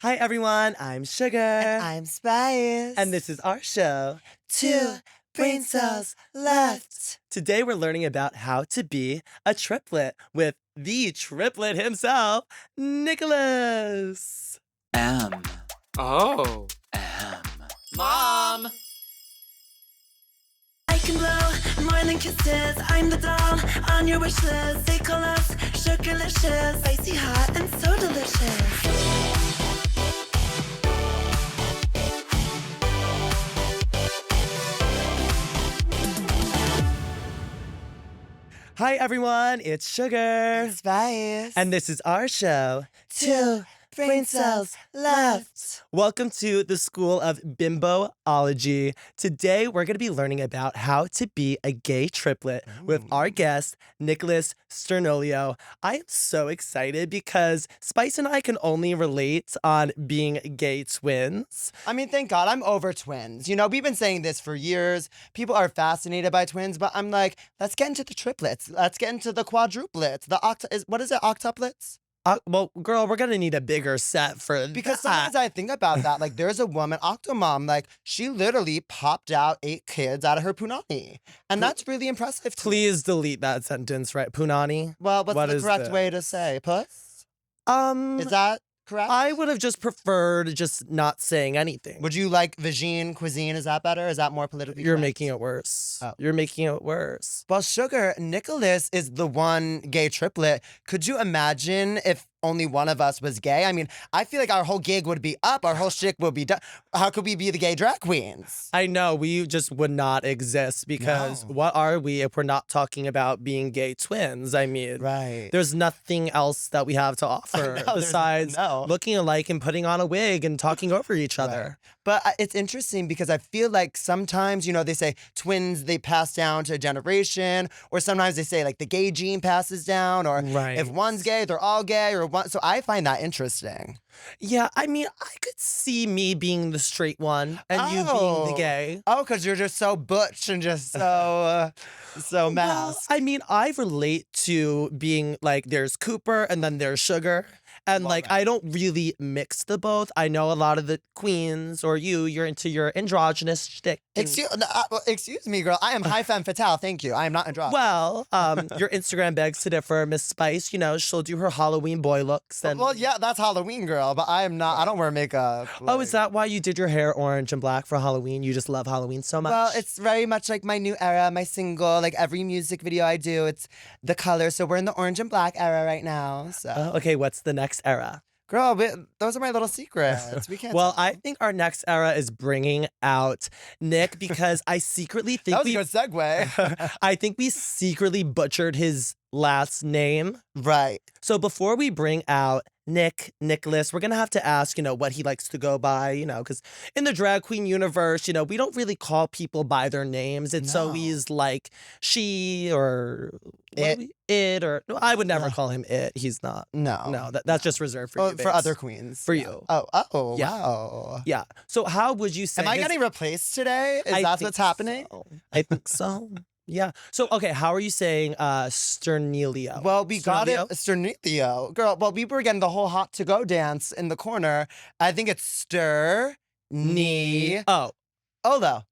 Hi everyone, I'm Sugar. And I'm Spice. And this is our show, Two Brain Cells Left. Today we're learning about how to be a triplet with the triplet himself, Nicholas. M. Oh. M. Mom! I can blow more than kisses. I'm the doll on your wish list. They call us sugarlicious, spicy hot and so delicious. Hi everyone, it's Sugar. And Spice. And this is our show, Two Brain Cells Left. Welcome to the School of Bimboology. Today, we're going to be learning about how to be a gay triplet with our guest, Nicolas Sturniolo. I am so excited because Spice and I can only relate on being gay twins. I mean, thank God I'm over twins. You know, we've been saying this for years. People are fascinated by twins, but I'm like, let's get into the triplets. Let's get into the quadruplets. What is it, octuplets? Well, girl, we're going to need a bigger set for Because that. sometimes I think about that. Like, there's a woman, Octomom, like, she literally popped out 8 kids out of her punani. And that's really impressive to me. Please delete that sentence, right? Punani? Well, what's What the is correct the- way to say? Puss? Is that correct? I would have just preferred just not saying anything. Would you like vagine cuisine? Is that better? Is that more politically You're correct? making it worse. Oh. You're making it worse. Well, Sugar, Nicholas is the one gay triplet. Could you imagine if only one of us was gay? I mean, I feel like our whole gig would be up. Our whole shtick would be done. How could we be the gay drag queens? I know, we just would not exist because No. what are we if we're not talking about being gay twins? I mean, Right. there's nothing else that we have to offer No, besides no. looking alike and putting on a wig and talking over each other. But it's interesting because I feel like sometimes, you know, they say twins, they pass down to a generation, or sometimes they say like the gay gene passes down, or Right. if one's gay, they're all gay, or one. So I find that interesting. Yeah, I mean, I could see me being the straight one and you being the gay. Oh, because you're just so butch and just so mass. Well, I mean, I relate to being like there's Cooper and then there's Sugar. And Love like, it. I don't really mix the both. I know a lot of the queens or you're into your androgynous shtick. and- Excuse me, girl. I am high femme fatale. Thank you. I am not androgynous. Well, your Instagram begs to differ. Miss Spice, you know, she'll do her Halloween boy looks. And Well, yeah, that's Halloween, girl. But I am not. I don't wear makeup. Oh, is that why you did your hair orange and black for Halloween? You just love Halloween so much? Well, it's very much like my new era, my single. Like every music video I do, it's the color. So we're in the orange and black era right now. So, Oh, okay, what's the next era? girl, those are my little secrets. We can't. Well, tell. I think our next era is bringing out Nick because I secretly think that was a good segue. I think we secretly butchered his last name. Right. So before we bring out Nicholas, we're going to have to ask, you know, what he likes to go by, you know, because in the drag queen universe, you know, we don't really call people by their names. It's No. always like she or It. it or no, I would never No. call him it. He's not. No. No, that's just reserved for Oh, you. for babes. other queens. For Yeah. you. Oh, Yeah. wow. Yeah. So how would you say Am I his- getting replaced today? Is I that think what's happening? so. I think so. Yeah. So, okay, how are you saying Sternelio? Well, we got it, Sternelio? Sternelio. Girl, well, we were getting the whole hot to go dance in the corner. I think it's stir, knee, Oh, olo.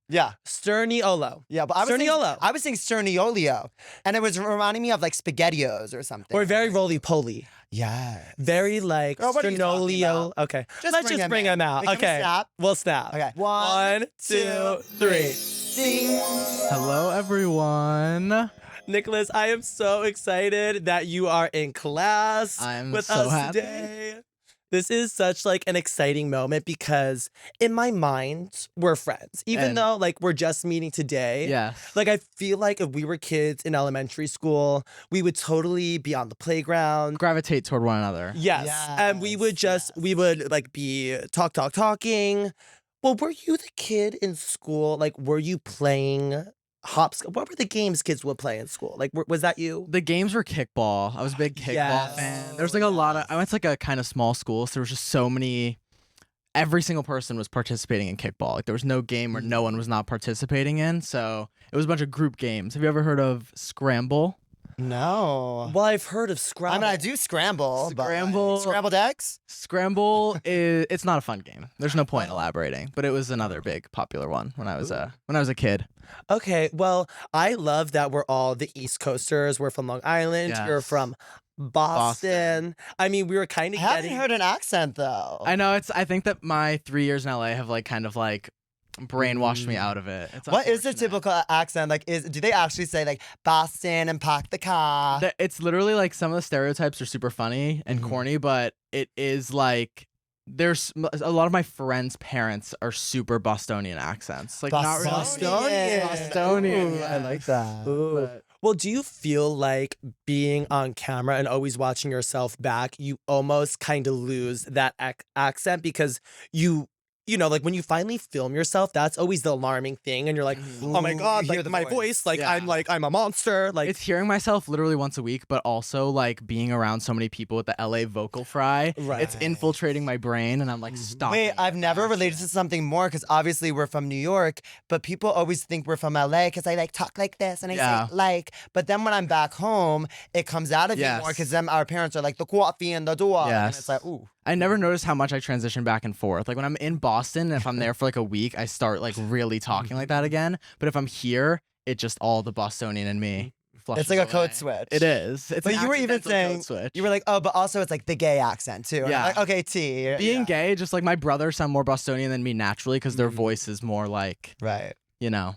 Yeah. Sterniolo. Yeah, but I was Sturniolo. saying Sturniolio. And it was reminding me of like SpaghettiOs or something. Or very roly-poly. Yeah. Very like Girl, what are you talking Sternolio. about? Okay. Just Let's bring just him bring in. him out. Wait, can we Okay. snap? We'll snap. Okay. One, two, three. Ding. Hello, everyone. Nicholas, I am so excited that you are in class I'm with so us happy. today. This is such like an exciting moment because in my mind, we're friends. Even And- though like we're just meeting today. Yes. Like I feel like if we were kids in elementary school, we would totally be on the playground. Gravitate toward one another. Yes. And we would just we would like be talking. Well, were you the kid in school? Like, were you playing hopscotch? What were the games kids would play in school? Like, was that you? The games were kickball. I was a big kickball Yes. fan. There was like a lot of. I went to like a kind of small school, so there was just so many. Every single person was participating in kickball. Like there was no game where no one was not participating in. So it was a bunch of group games. Have you ever heard of Scramble? No. Well, I've heard of I Scrabble. mean, I do scramble. but, like, Scramble. scrambled eggs? Scramble is it's not a fun game. There's no point elaborating, but it was another big popular one when I was a kid. Okay, well, I love that we're all the East Coasters. We're from Long Island. You're Yes. from Boston. I mean, we were kind I of haven't getting. heard an accent, though. I know I think that my 3 years in LA have like kind of like brainwashed me out of it. It's What is the unfortunate. typical accent? Like, do they actually say, like, Boston and park the car? It's literally like some of the stereotypes are super funny and corny, but it is like there's a lot of my friends' parents are super Bostonian accents. Like not really Bostonian. Bostonian. Ooh, I like that. Ooh. Well, do you feel like being on camera and always watching yourself back, you almost kind of lose that accent because you know, like when you finally film yourself, that's always the alarming thing. And you're like, oh my Ooh, God, you hear like the my voice. voice, like Yeah. I'm a monster. Like It's hearing myself literally once a week, but also like being around so many people with the LA vocal fry. Right. It's infiltrating my brain, and I'm like, stop. Wait, I've never related to something more because obviously we're from New York, but people always think we're from LA because I like talk like this and I Yeah. say like. But then when I'm back home, it comes out of you Yes. more because then our parents are like the coffee and the door. And Yes. it's like, ooh. I never noticed how much I transition back and forth. Like when I'm in Boston, if I'm there for like a week, I start like really talking like that again. But if I'm here, it just all the Bostonian in me flushes It's like a away. code switch. It is. It's But an you were even accidental saying, code switch. you were like, oh, but also it's like the gay accent too. And I'm Yeah. like, okay, T. Being yeah. gay, just like my brothers sound more Bostonian than me naturally because their voice is more like, Right. you know.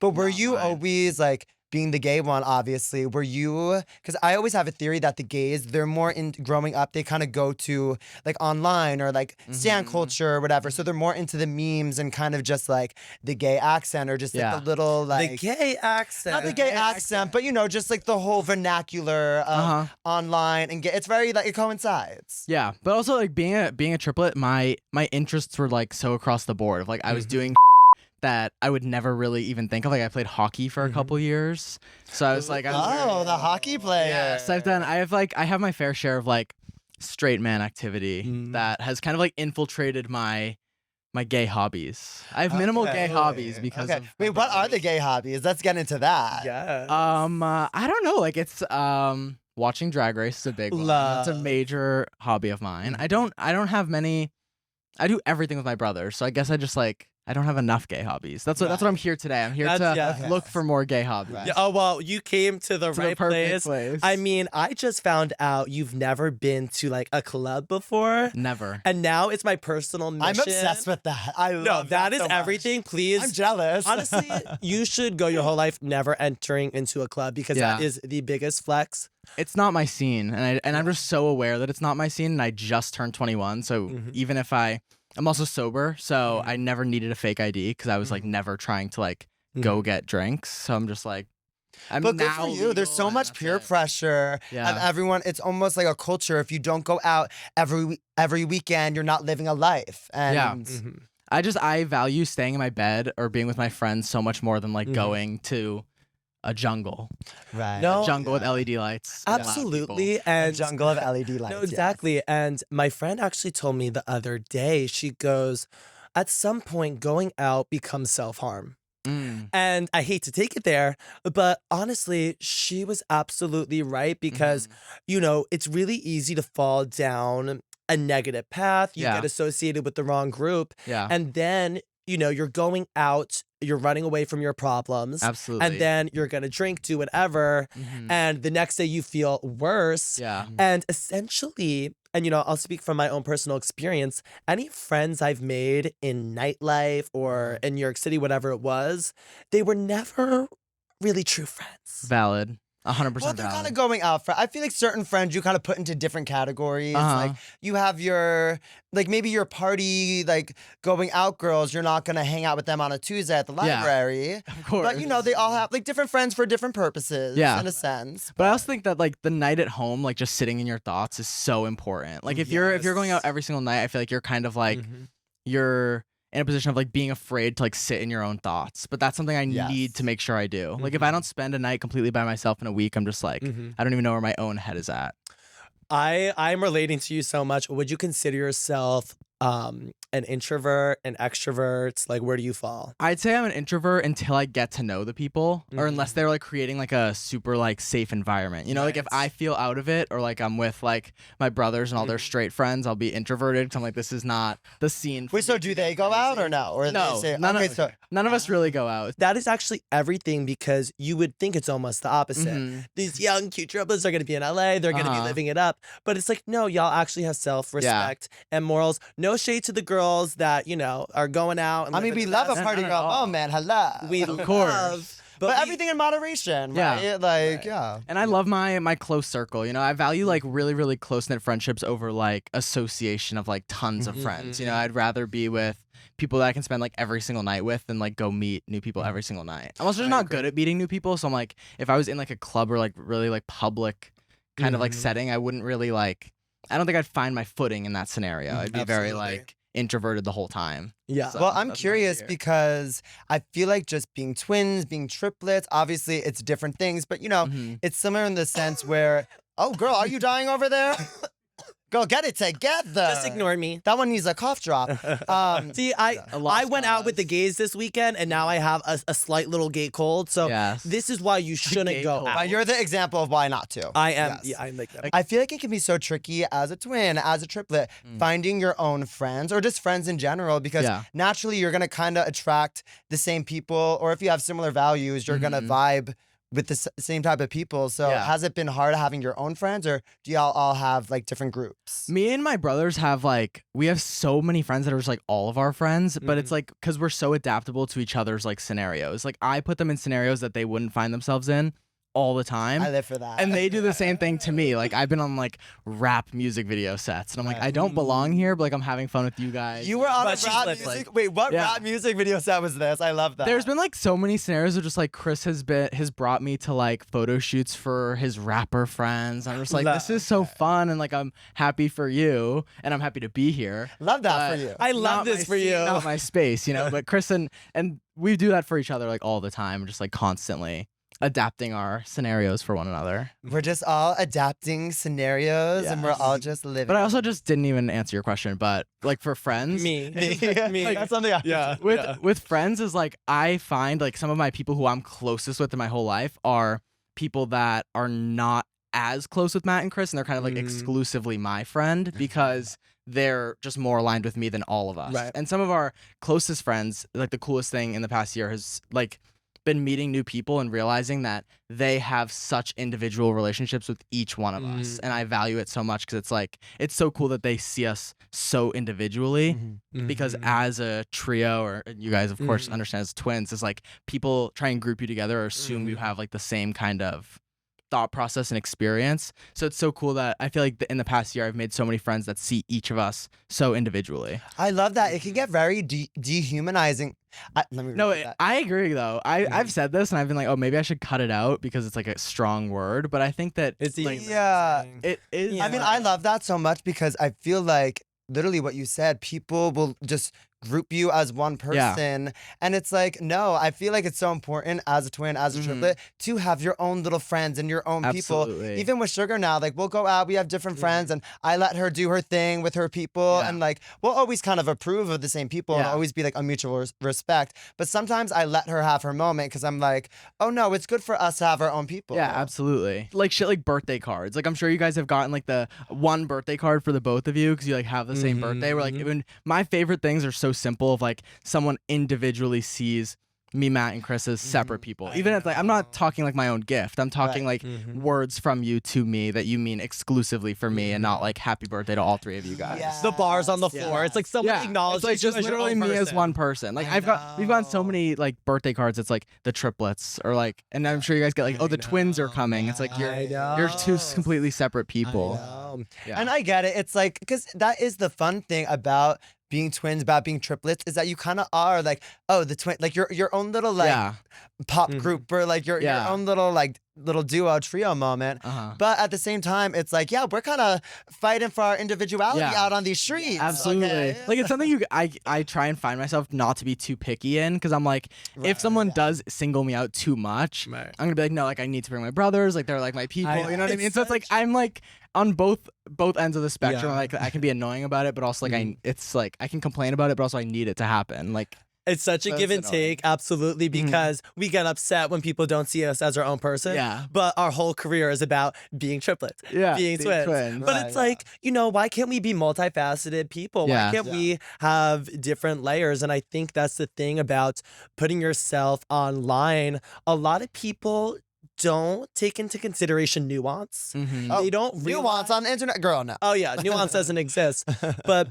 But were Not you mine. always like being the gay one, obviously, were you, because I always have a theory that the gays, they're more in growing up, they kind of go to like online or like stan culture or whatever. So they're more into the memes and kind of just like the gay accent or just like Yeah. the little like. the gay accent. not the gay accent, but you know, just like the whole vernacular of online and gay. It's very like it coincides. Yeah, but also like being a triplet, my interests were like so across the board. Of like I was doing that I would never really even think of. Like I played hockey for a couple years, so I was like, I was Oh, the hockey player. yes, I have my fair share of like straight man activity that has kind of like infiltrated my gay hobbies. I have minimal gay hobbies because of Wait, what are the gay hobbies? Let's get into that. Yeah. I don't know. Like it's watching Drag Race is a big one. That's a Love. major hobby of mine. I don't have many. I do everything with my brother, so I guess I just like I don't have enough gay hobbies. That's what I'm here today. I'm here That's- to yeah. look for more gay hobbies. Yeah, oh well, you came to the To the right perfect place. I mean, I just found out you've never been to like a club before, Never. and now it's my personal mission. I'm obsessed with that. I No, love that is so much. everything. Please, I'm jealous. honestly, you should go your whole life never entering into a club because that Yeah. is the biggest flex. It's not my scene, and I'm just so aware that it's not my scene. And I just turned 21, so even if I'm also sober, so I never needed a fake ID because I was like never trying to like go get drinks. So I'm just like, I'm But good now for you. There's so legal, much and peer that's it. pressure Yeah. of everyone. It's almost like a culture. If you don't go out every weekend, you're not living a life. And I value staying in my bed or being with my friends so much more than like going to a jungle. right. No, A jungle with LED lights. with loud people. absolutely, A and jungle of LED lights. no, yes. exactly. And my friend actually told me the other day. She goes, at some point, going out becomes self-harm. Mm. And I hate to take it there, but honestly, she was absolutely right because, you know, it's really easy to fall down a negative path. You Yeah. get associated with the wrong group. Yeah. And then, you know, you're going out, you're running away from your problems. Absolutely. And then you're going to drink, do whatever. And the next day you feel worse. Yeah. And essentially, and you know, I'll speak from my own personal experience, any friends I've made in nightlife or in New York City, whatever it was, they were never really true friends. Valid. 100% Well, they're kind valid. of going out for. I feel like certain friends you kind of put into different categories. Uh-huh. Like you have your, like maybe your party, like going out girls. You're not gonna hang out with them on a Tuesday at the Yeah. library. Of course. But you know, they all have like different friends for different purposes. Yeah. In a sense. But I also think that like the night at home, like just sitting in your thoughts is so important. Like if you're going out every single night, I feel like you're kind of like you're in a position of like being afraid to like sit in your own thoughts. But that's something I need to make sure I do. Like if I don't spend a night completely by myself in a week, I'm just like I don't even know where my own head is at. I'm relating to you so much. Would you consider yourself an introvert, an extrovert? Like, where do you fall? I'd say I'm an introvert until I get to know the people, or unless they're like creating like a super like safe environment. You know, like if I feel out of it, or like I'm with like my brothers and all their straight friends, I'll be introverted because I'm like, this is not the scene. Wait, so do they go out or no? Or No, they say, none okay, of, so none of us really go out. That is actually everything, because you would think it's almost the opposite. These young, cute triplets are going to be in LA. They're going to be living it up. But it's like, no, y'all actually have self-respect and morals. No shade to the girls that, you know, are going out. And I mean, we living love the a party Not at girl all. moment. Hello. We Of love, course. but we- everything in moderation, Yeah. right? Like, yeah. And I love my close circle. You know, I value like really, really close knit friendships over like association of like tons of friends. You know, I'd rather be with people that I can spend like every single night with than like go meet new people every single night. I'm also just not good at meeting new people. So I'm like, if I was in like a club or like really like public kind of like setting, I wouldn't really like, I don't think I'd find my footing in that scenario. I'd be very Absolutely. like introverted the whole time. Yeah. So Well, I'm that's my curious fear. because I feel like just being twins, being triplets, obviously it's different things, but you know, it's similar in the sense where, oh, girl, are you dying over there? Girl, get it together. Just ignore me. That one needs a cough drop. See, I lost went out with the cause. gays this weekend, and now I have a slight little gay cold. So Yes. this is why you shouldn't gay go cold. out. You're the example of why not to. I am. Yes. Yeah, I'm like that. I feel like it can be so tricky as a twin, as a triplet, finding your own friends or just friends in general, because Yeah. naturally you're going to kind of attract the same people, or if you have similar values, you're going to vibe with the same type of people. So Yeah. has it been hard having your own friends, or do y'all all have like different groups? Me and my brothers have like, we have so many friends that are just like all of our friends, but it's like because we're so adaptable to each other's like scenarios. Like I put them in scenarios that they wouldn't find themselves in all the time. I live for that. And they do the same thing to me. Like I've been on like rap music video sets, and I'm like, I don't belong here, but like I'm having fun with you guys. You were on But a she's rap lit, music. like- Wait, what Yeah. rap music video set was this? I love that. There's been like so many scenarios of just like Chris has brought me to like photo shoots for his rapper friends. I'm just like, this is so fun, and like I'm happy for you, and I'm happy to be here. love that But for you. I love not this my for scene, you. not my space, you know. But Chris and we do that for each other like all the time, just like constantly adapting our scenarios for one another. We're just all adapting scenarios, and we're all just living. But I also just didn't even answer your question. But like for friends, Me. me. That's something. with friends is like I find like some of my people who I'm closest with in my whole life are people that are not as close with Matt and Chris, and they're kind of like exclusively my friend because they're just more aligned with me than all of us. Right. And some of our closest friends, like the coolest thing in the past year has like been meeting new people and realizing that they have such individual relationships with each one of us, and I value it so much because it's like it's so cool that they see us so individually. Because as a trio, or you guys of course understand as twins, is like people try and group you together or assume you have like the same kind of thought process and experience. So it's so cool that I feel like in the past year I've made so many friends that see each of us so individually. I love that. It can get very dehumanizing. Let me No, repeat that. I agree though. I've said this and I've been like, oh, maybe I should cut it out because it's like a strong word. But I think that It's like Yeah. it is. I mean, I love that so much because I feel like literally what you said, people will just group you as one person. And it's like, no, I feel like it's so important as a twin, as a triplet, to have your own little friends and your own people. Absolutely. Even with Sugar now, like we'll go out, we have different friends, and I let her do her thing with her people. Yeah. And like, we'll always kind of approve of the same people and Yeah. always be like a mutual respect. But sometimes I let her have her moment because I'm like, oh no, it's good for us to have our own people. Yeah, absolutely. Like shit like birthday cards. Like I'm sure you guys have gotten like the one birthday card for the both of you because you like have the same birthday. Where like even my favorite things are so simple of like someone individually sees me, Matt, and Chris as separate people. Even if like I'm not talking like my own gift. I'm talking like words from you to me that you mean exclusively for me and not like happy birthday to all three of you guys. Yeah. The bars on the floor. It's like someone Yeah, acknowledges it's like you just as your literally own me as person. one person. Like we've gotten so many like birthday cards. It's like the triplets or like, and I'm sure you guys get like, oh, the twins are coming. It's like you're two completely separate people. Yeah. And I get it. It's like, because that is the fun thing about being twins, about being triplets, is that you kind of are like, oh, the twin, like your own little like Yeah. pop group, or like your Yeah. own little like little duo trio moment. But at the same time, it's like, yeah, we're kind of fighting for our individuality out on these streets. Absolutely. Okay? Like it's something I try and find myself not to be too picky in, because I'm like, if someone does single me out too much, I'm gonna be like, no, like I need to bring my brothers, like they're like my people, you know what I mean? So it's like I'm like on both ends of the spectrum. Like I can be annoying about it, but also like it's like I can complain about it, but also I need it to happen. Like It's such a give and take, absolutely, because we get upset when people don't see us as our own person. Yeah. But our whole career is about being triplets, being twins. But it's like, you know, why can't we be multifaceted people? Why can't we have different layers? And I think that's the thing about putting yourself online. A lot of people don't take into consideration nuance. They don't nuance on the internet, girl. No. Oh yeah, nuance doesn't exist. But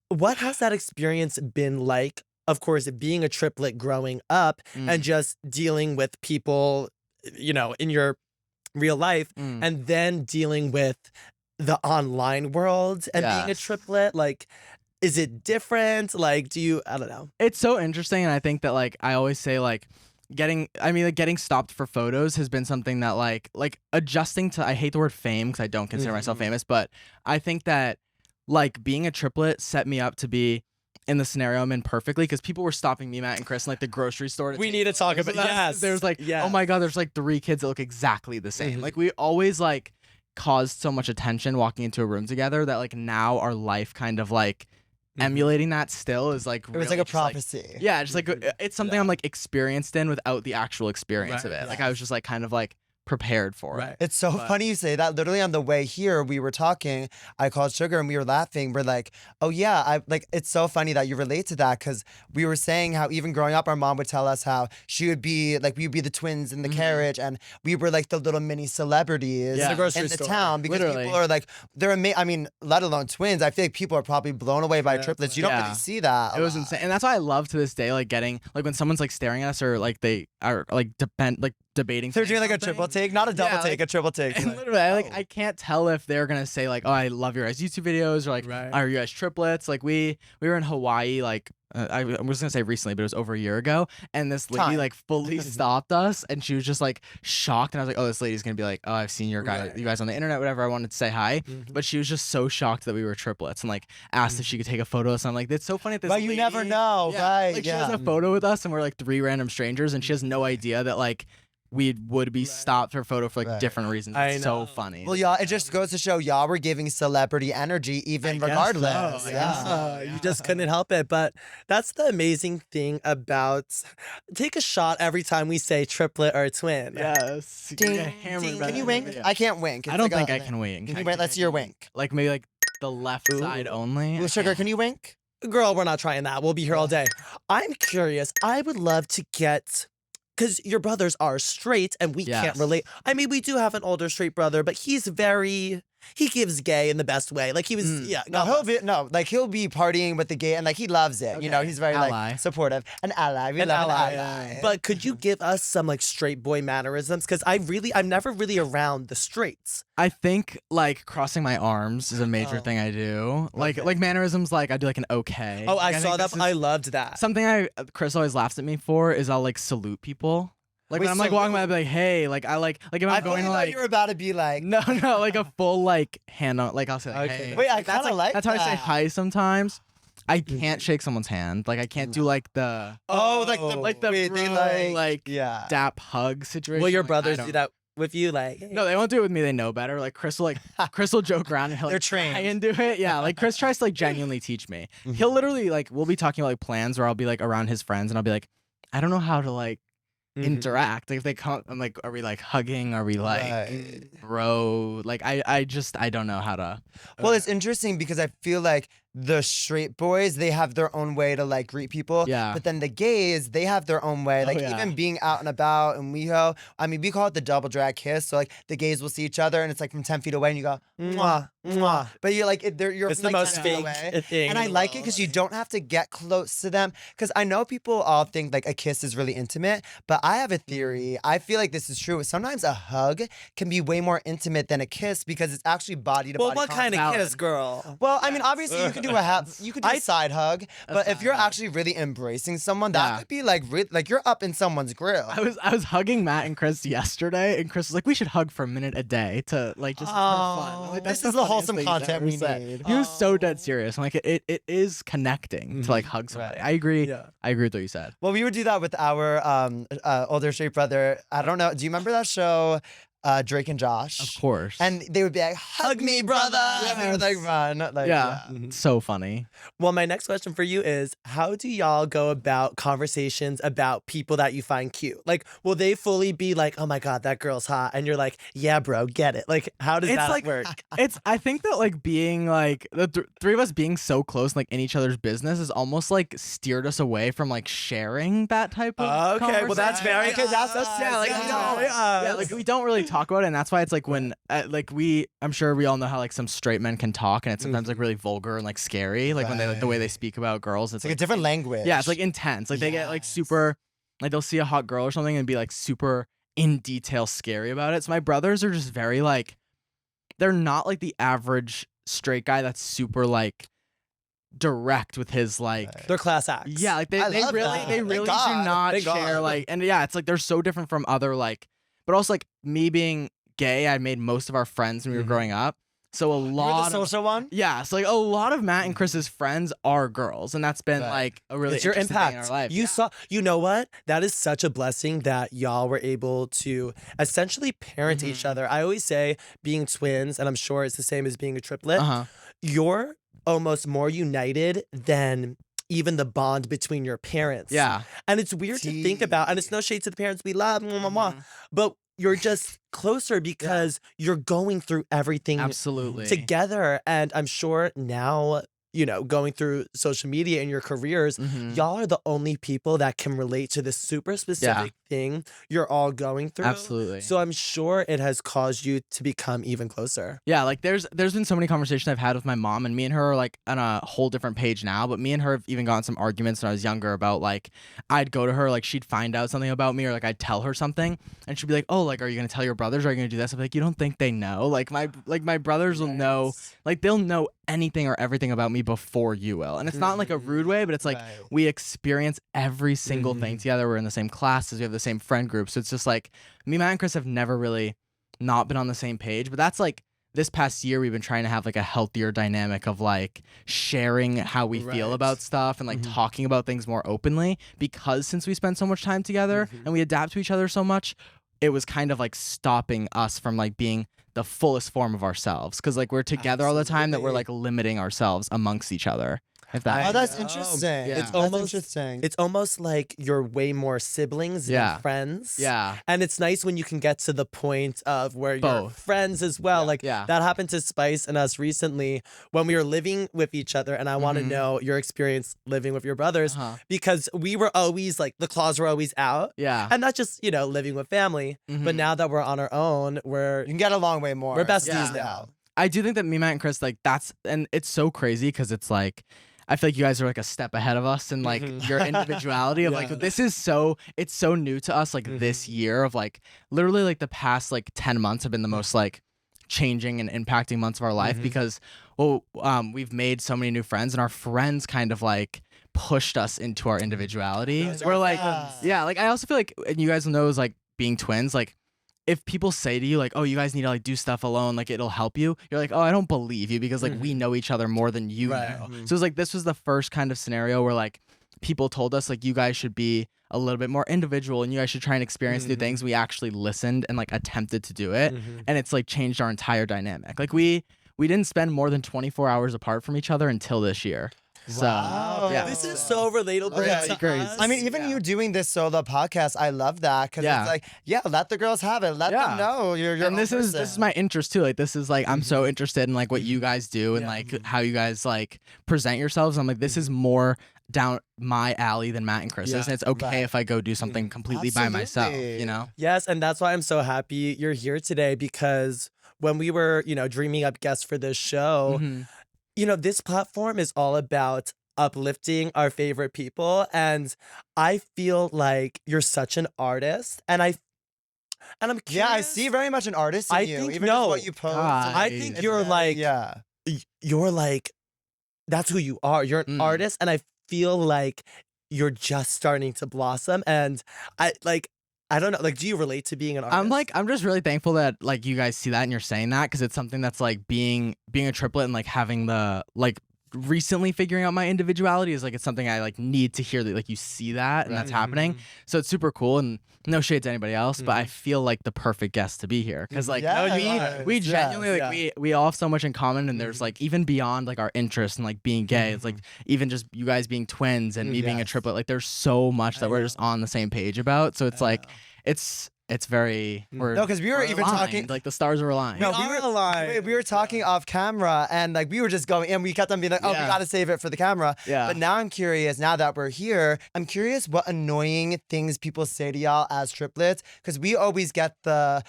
what has that experience been like? Of course, being a triplet growing up and just dealing with people, you know, in your real life, and then dealing with the online world and being a triplet. Like, is it different? Like, I don't know. It's so interesting, and I think that like I always say like getting stopped for photos has been something that like adjusting to, I hate the word fame because I don't consider myself famous, but I think that like being a triplet set me up to be in the scenario I'm in perfectly, because people were stopping me, Matt and Chris, in like the grocery store. We need to talk about There's like, oh my God, there's like 3 kids that look exactly the same. Like we always like caused so much attention walking into a room together that like now our life kind of like emulating that still is like it was like a prophecy. Just like it's something I'm like experienced in without the actual experience of it. Like I was just like kind of like prepared for it. It's so funny you say that. Literally on the way here, we were talking. I called Sugar and we were laughing. We're like, oh yeah, I like. It's so funny that you relate to that, because we were saying how even growing up, our mom would tell us how she would be like, we would be the twins in the carriage, and we were like the little mini celebrities in the town, because people are like, they're amazing. I mean, let alone twins. I feel like people are probably blown away by triplets. You don't really see that. It was insane, and that's why I love to this day, like getting like when someone's like staring at us, or like they are like debating. They're doing like a triple take, not a double take, a triple take. And literally, I can't tell if they're gonna say like, oh, I love your guys' YouTube videos, or like, are you guys triplets? Like we were in Hawaii, like I was gonna say recently, but it was over a year ago, and this lady like fully stopped us, and she was just like shocked, and I was like, oh, this lady's gonna be like, oh, I've seen you guys on the internet, whatever. I wanted to say hi, but she was just so shocked that we were triplets, and like asked if she could take a photo. So I'm like, it's so funny that this lady, you never know, like she has a photo with us, and we're like 3 random strangers, and she has no idea that like we would be stopped for a photo for like different reasons. It's so funny. Well, y'all, it just goes to show y'all were giving celebrity energy even regardless. You just couldn't help it. But that's the amazing thing about, take a shot every time we say triplet or twin. Yes. Ding, ding. Can you wink? I can't wink. I don't think I can wink. Can you wink? Let's see your wink. Like maybe like the left side only. Well, Sugar, can you wink? Girl, we're not trying that. We'll be here all day. I'm curious. I would love to get, because your brothers are straight and we can't relate. I mean, we do have an older straight brother, but he gives gay in the best way. Like he was, he'll be partying with the gay, and like he loves it. Okay. You know, he's very like supportive. An ally. We love an ally. But could you give us some like straight boy mannerisms? Because I'm never really around the straights. I think like crossing my arms is a major thing I do. Like mannerisms, like I do like an okay. Oh, I saw that. I loved that. Something Chris always laughs at me for is I'll like salute people. Like when I'm like walking by, I'll be like, hey, like I like if I'm going to like, you were about to be like, no, like a full like hand on, like I'll say like, hey. Wait, I kind of like that's how I say hi sometimes. I can't shake someone's hand. Like I can't do like the dap hug situation. Will your brothers do that with you? Like, hey. No, they won't do it with me. They know better. Like Chris will joke around and he'll they're trained. Try and do it. Yeah, like Chris tries to like genuinely teach me. He'll literally like we'll be talking about like plans where I'll be like around his friends and I'll be like, I don't know how to like interact. Like if they come, I'm like, are we like hugging? Are we like bro? Like I don't know how to. Well, it's interesting because I feel like the straight boys, they have their own way to like greet people. Yeah. But then the gays, they have their own way. Like even being out and about and we call it the double drag kiss. So like the gays will see each other and it's like from 10 feet away and you go, mwah, mwah. But you're like, you're it's like the most fake thing. And I like it because you don't have to get close to them. Because I know people all think like a kiss is really intimate, but I have a theory. I feel like this is true. Sometimes a hug can be way more intimate than a kiss because it's actually body to body. Well, what kind of kiss, girl? Well, I mean, obviously you can do do a side hug, but if you're actually really embracing someone, that could be like you're up in someone's grill. I was hugging Matt and Chris yesterday, and Chris was like, "We should hug for a minute a day to like just for fun." I'm like, this that's is the wholesome funniest thing content we you've ever said. need. He was so dead serious. I'm like, it is connecting to like hug somebody. Right. I agree. Yeah. I agree with what you said. Well, we would do that with our older straight brother. I don't know. Do you remember that show, Drake and Josh? Of course. And they would be like, "Hug me, brother!" And we would like run. Like, yeah, it's so funny. Well, my next question for you is, how do y'all go about conversations about people that you find cute? Like, will they fully be like, "Oh my God, that girl's hot," and you're like, "Yeah, bro, get it." Like, how does that work? I think that like being like the three of us being so close, like in each other's business, is almost like steered us away from like sharing that type of. Okay, well that's very Okay, that's yeah, like yeah, like we don't really talk about it, and that's why it's like when I'm sure we all know how like some straight men can talk, and it's sometimes like really vulgar and like scary, like when they like the way they speak about girls. It's like a different language. Yeah, it's like intense. Like they get like super, like they'll see a hot girl or something and be like super in detail scary about it. So my brothers are just very like, they're not like the average straight guy that's super like direct with his like They're class acts. yeah, like they love really that. they Thank really do God. not Thank share God. like, and yeah, it's like they're so different from other like, but also like me being gay, I made most of our friends when we were growing up. So a You're the lot of social one. yeah, so like a lot of Matt and Chris's friends are girls, and that's been Right. like a really It's your interesting thing in impact. our life. You saw, you know what? That is such a blessing that y'all were able to essentially parent each other. I always say being twins, and I'm sure it's the same as being a triplet, you're almost more united than even the bond between your parents. Yeah. And it's weird to think about, and it's no shade to the parents we love, but you're just closer because you're going through everything Absolutely. together. And I'm sure now, you know, going through social media in your careers, y'all are the only people that can relate to this super specific thing you're all going through. Absolutely. So I'm sure it has caused you to become even closer. Yeah, like there's been so many conversations I've had with my mom, and me and her are like on a whole different page now, but me and her have even gotten some arguments when I was younger about like I'd go to her, like she'd find out something about me, or like I'd tell her something and she'd be like, "Oh, like are you gonna tell your brothers, or are you gonna do this?" I'm like, "You don't think they know? Like my brothers will know, like they'll know anything or everything about me before you will." And it's not in like a rude way, but it's like we experience every single thing together. We're in the same classes, we have the same friend group. So it's just like me, Matt, and Chris have never really not been on the same page. But that's like this past year we've been trying to have like a healthier dynamic of like sharing how we feel about stuff and like talking about things more openly, because since we spend so much time together and we adapt to each other so much, it was kind of like stopping us from like being the fullest form of ourselves, because like we're together all the time that we're like limiting ourselves amongst each other. If that Oh, that's interesting. Yeah. It's That's almost interesting. It's almost like you're way more siblings than friends. Yeah. And it's nice when you can get to the point of where you're Both. friends as well. Like Yeah. that happened to Spice and us recently when we were living with each other. And I want to know your experience living with your brothers, because we were always like, the claws were always out. Yeah. And not just, you know, living with family, but now that we're on our own, You can get a long way more. we're besties Yeah. now. I do think that me, Matt, and Chris, like that's, and it's so crazy because it's like, I feel like you guys are like a step ahead of us in like your individuality of like, this is so, it's so new to us, like this year of like, literally like the past like 10 months have been the most like changing and impacting months of our life, because, we've made so many new friends, and our friends kind of like pushed us into our individuality. We're like, yeah, like I also feel like, and you guys know, is like being twins, like, if people say to you like, "Oh, you guys need to like do stuff alone, like it'll help you," you're like, "Oh, I don't believe you, because like we know each other more than you know." So it's like this was the first kind of scenario where like people told us like you guys should be a little bit more individual and you guys should try and experience new things. We actually listened and like attempted to do it, and it's like changed our entire dynamic. Like we didn't spend more than 24 hours apart from each other until this year. So yeah, This is so relatable. Okay. to Crazy. us. I mean, even you doing this solo podcast, I love that, because it's like, let the girls have it. Let them know you're your and own this is person. my interest too. Like this is like I'm so interested in like what you guys do and like how you guys like present yourselves. I'm like, this is more down my alley than Matt and Chris's, and it's okay if I go do something completely by myself, you know? Yes, and that's why I'm so happy you're here today, because when we were, you know, dreaming up guests for this show, you know, this platform is all about uplifting our favorite people, and I feel like you're such an artist, and I'm curious. Yeah, I see very much an artist in I you. think- even no. just what you post. God. I think It's you're very- like yeah. you're like that's who you are. You're an artist, and I feel like you're just starting to blossom. And I don't know. Like, do you relate to being an artist? I'm just really thankful that like you guys see that and you're saying that, because it's something that's like being a triplet and like having the like recently figuring out my individuality is like, it's something I like need to hear that like you see that and that's happening. So it's super cool, and no shade to anybody else, but I feel like the perfect guest to be here, because like we genuinely like we all have so much in common, and there's like even beyond like our interests and like being gay, it's like even just you guys being twins and me being a triplet, like there's so much that we're just on the same page about. So it's like it's very because we were even aligned. talking Like the stars are aligned. No, we were aligned. We were talking off camera, and like we were just going, and we kept on being like, "Oh, we gotta save it for the camera." Yeah. But now I'm curious. Now that we're here, I'm curious what annoying things people say to y'all as triplets, because we always get the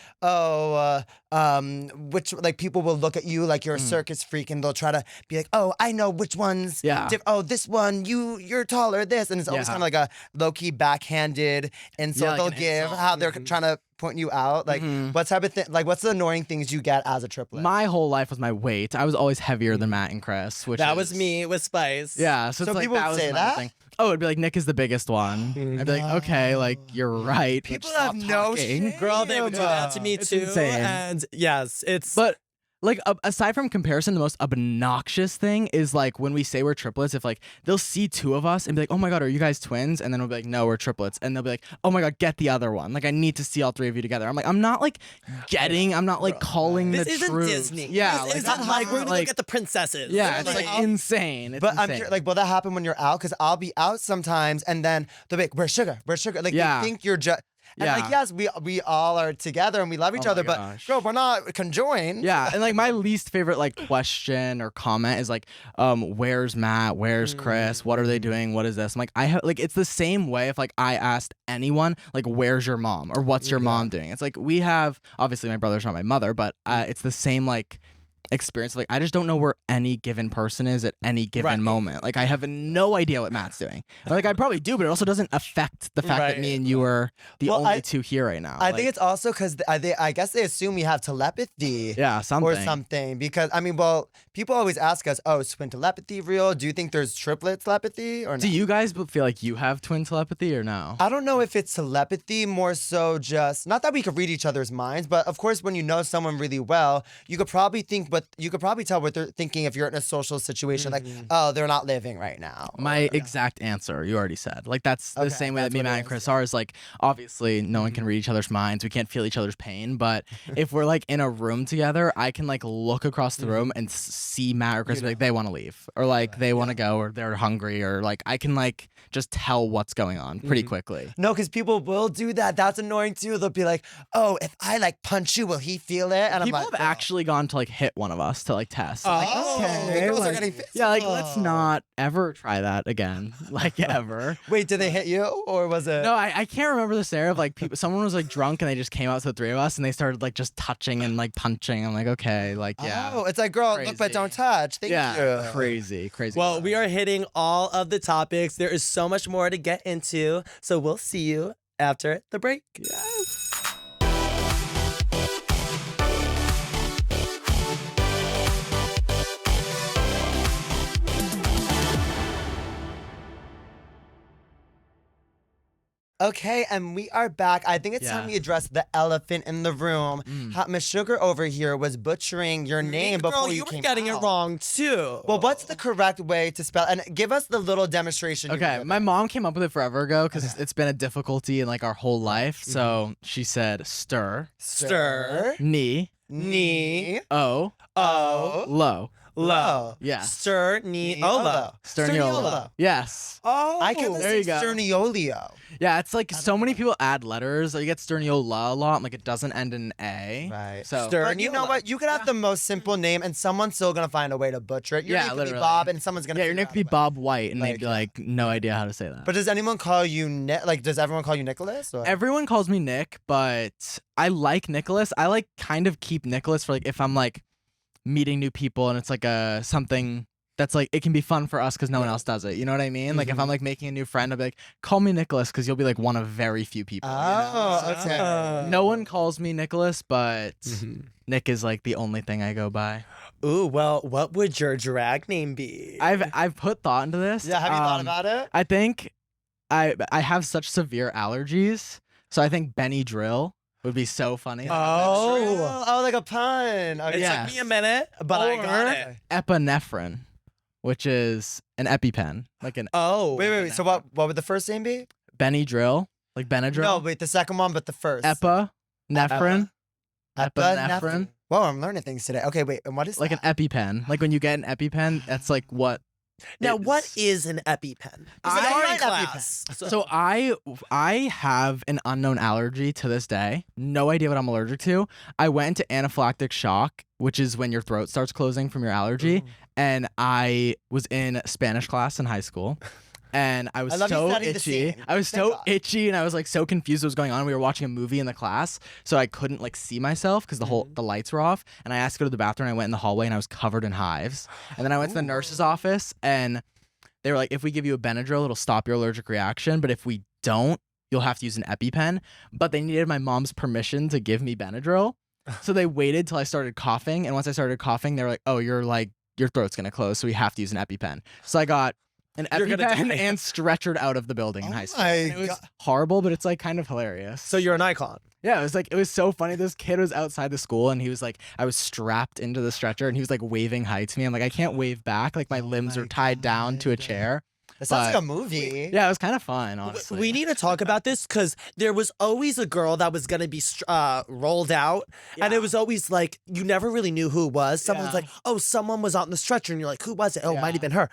which like people will look at you like you're a circus freak, and they'll try to be like, "Oh, I know which ones. Oh, this one, you're taller. This," and it's always kind of like a low key backhanded insult they'll give, how they're trying to point you out. Like, what type of thing? Like, what's the annoying things you get as a triplet? My whole life was my weight. I was always heavier than Matt and Chris, which was me with Spice. Yeah, so it's like people that was say another that? thing. Oh, it'd be like Nick is the biggest one. I'd be like, okay, like you're right. People Stop have no talking. shame. Girl, they would do that to me It's too. insane. And yes, it's But like aside from comparison, the most obnoxious thing is like when we say we're triplets, if like they'll see two of us and be like, "Oh my god, are you guys twins?" And then we'll be like, "No, we're triplets." And they'll be like, "Oh my god, get the other one. Like I need to see all three of you together." I'm like, I'm not like I'm not like calling this the isn't truth. Disney. Yeah, this like, isn't like we're gonna like, go get the princesses. yeah, it's like insane. It's But insane. I'm sure, like, will that happen when you're out? Because I'll be out sometimes, and then they'll be like, "Where's Sugar? Where's Sugar?" Like, Yeah. they think you're just. And like, yes, we all are together and we love each Oh other, my but gosh. girl, we're not conjoined. Yeah, and like my least favorite like question or comment is like, where's Matt? Where's Chris? What are they doing? What is this? I'm like, I have like, it's the same way if like I asked anyone like, where's your mom or what's your mom doing? It's like we have obviously my brother's not my mother, but it's the same like experience. Like I just don't know where any given person is at any given moment. Like I have no idea what Matt's doing. Like I probably do, but it also doesn't affect the fact that me and you are the only two here right now. I think it's also because I guess they assume we have telepathy. Yeah, something. Or something. Because, I mean, well, people always ask us, "Oh, is twin telepathy real? Do you think there's triplet telepathy or not?" Do you guys feel like you have twin telepathy or no? I don't know if it's telepathy, more so just, not that we could read each other's minds, but of course, when you know someone really well, you could probably tell what they're thinking if you're in a social situation, like, "Oh, they're not living right now." My exact answer, you already said. Like that's the same way that me, Matt, and Chris are. Is like obviously no one can read each other's minds. We can't feel each other's pain. But if we're like in a room together, I can like look across the room and see Matt or Chris be like they want to leave or like they want to go or they're hungry or like I can like just tell what's going on pretty quickly. No, because people will do that. That's annoying too. They'll be like, "Oh, if I like punch you, will he feel it?" And People I'm like, have actually gone to like hit one of us to like test. Like, okay, girls are getting physical. yeah, like let's not ever try that again. Like ever. Wait, did they hit you or was it? No, I can't remember the scenario of like people. Someone was like drunk and they just came out to the three of us and they started like just touching and like punching. I'm like, okay, like yeah. Oh, it's like, girl, look but Crazy. don't touch. Thank Yeah, you. crazy. Well, we are hitting all of the topics. There is so much more to get into. So we'll see you after the break. Okay, and we are back. I think it's time we address the elephant in the room. Miss Sugar over here was butchering your name before Girl, you you were came getting out. it wrong too. Well, what's the correct way to spell? And give us the little demonstration. you Okay, did. my mom came up with it forever ago because it's been a difficulty in like our whole life. So she said stir, Stir, knee, knee, o, o, low. low. Yeah. Stir, knee, Knee, olo. Sturniolo. Yes. Oh, I kept there you saying go. Sturniolio. Yeah, it's like so many people add letters. You get Sturniola a lot. Like it doesn't end in A. Right. So But you know what? You could have the most simple name, and someone's still gonna find a way to butcher it. Your Yeah, name could be literally. Bob, and someone's gonna. yeah, your figure name out could be a way. Bob White, and they'd Like, be like, no idea how to say that. But does anyone call you does everyone call you Nicholas? Or? Everyone calls me Nick, but I like Nicholas. I like kind of keep Nicholas for like if I'm like meeting new people and it's like a something that's like it can be fun for us because no one else does it. You know what I mean? Like if I'm like making a new friend, I'll be like, call me Nicholas because you'll be like one of very few people. you know? Oh, So, okay. no one calls me Nicholas, but Nick is like the only thing I go by. Ooh, well, what would your drag name be? I've put thought into this. Yeah, have you thought about it? I think I have such severe allergies, so I think Benny Drill would be so funny. Oh, like a pun. It Okay. Yeah. took me a minute, but I got Or- it. Epinephrine, which is an EpiPen, like an Oh. Wait. So what would the first name be? Benny Drill, like Benadryl. No, wait, the second one, but the first. Epinephrine, epinephrine, Whoa, I'm learning things today. Okay, wait, and what is like that? an EpiPen. Like when you get an EpiPen, that's like what. Now, is- what is an EpiPen? 'Cause I in our write class. So I have an unknown allergy to this day. No idea what I'm allergic to. I went into anaphylactic shock, which is when your throat starts closing from your allergy. And I was in Spanish class in high school. And I was I love you so studying the itchy. scene. I was Thank so God. itchy and I was like so confused what was going on. We were watching a movie in the class, so I couldn't like see myself because the lights were off. And I asked to go to the bathroom. I went in the hallway and I was covered in hives. And then I went to the nurse's office and they were like, if we give you a Benadryl, it'll stop your allergic reaction. But if we don't, you'll have to use an EpiPen. But they needed my mom's permission to give me Benadryl. So they waited till I started coughing. And once I started coughing, they were like, oh, your throat's going to close. So we have to use an EpiPen. So I got an You're gonna EpiPen die. and stretchered out of the building in high school. my And it was God. horrible, but it's like kind of hilarious. So you're an icon. Yeah, it was so funny. This kid was outside the school and he was like, I was strapped into the stretcher and he was like waving hi to me. I'm like, I can't wave back. Like my limbs my are tied down to a God. chair. That sounds like but- a movie. Yeah, it was kind of fun, honestly. We need to talk about this because there was always a girl that was going to be rolled out. And it was always like, you never really knew who it was. Someone's Yeah. like, oh, someone was out in the stretcher. And you're like, who was it? Oh, it might have Yeah. been her.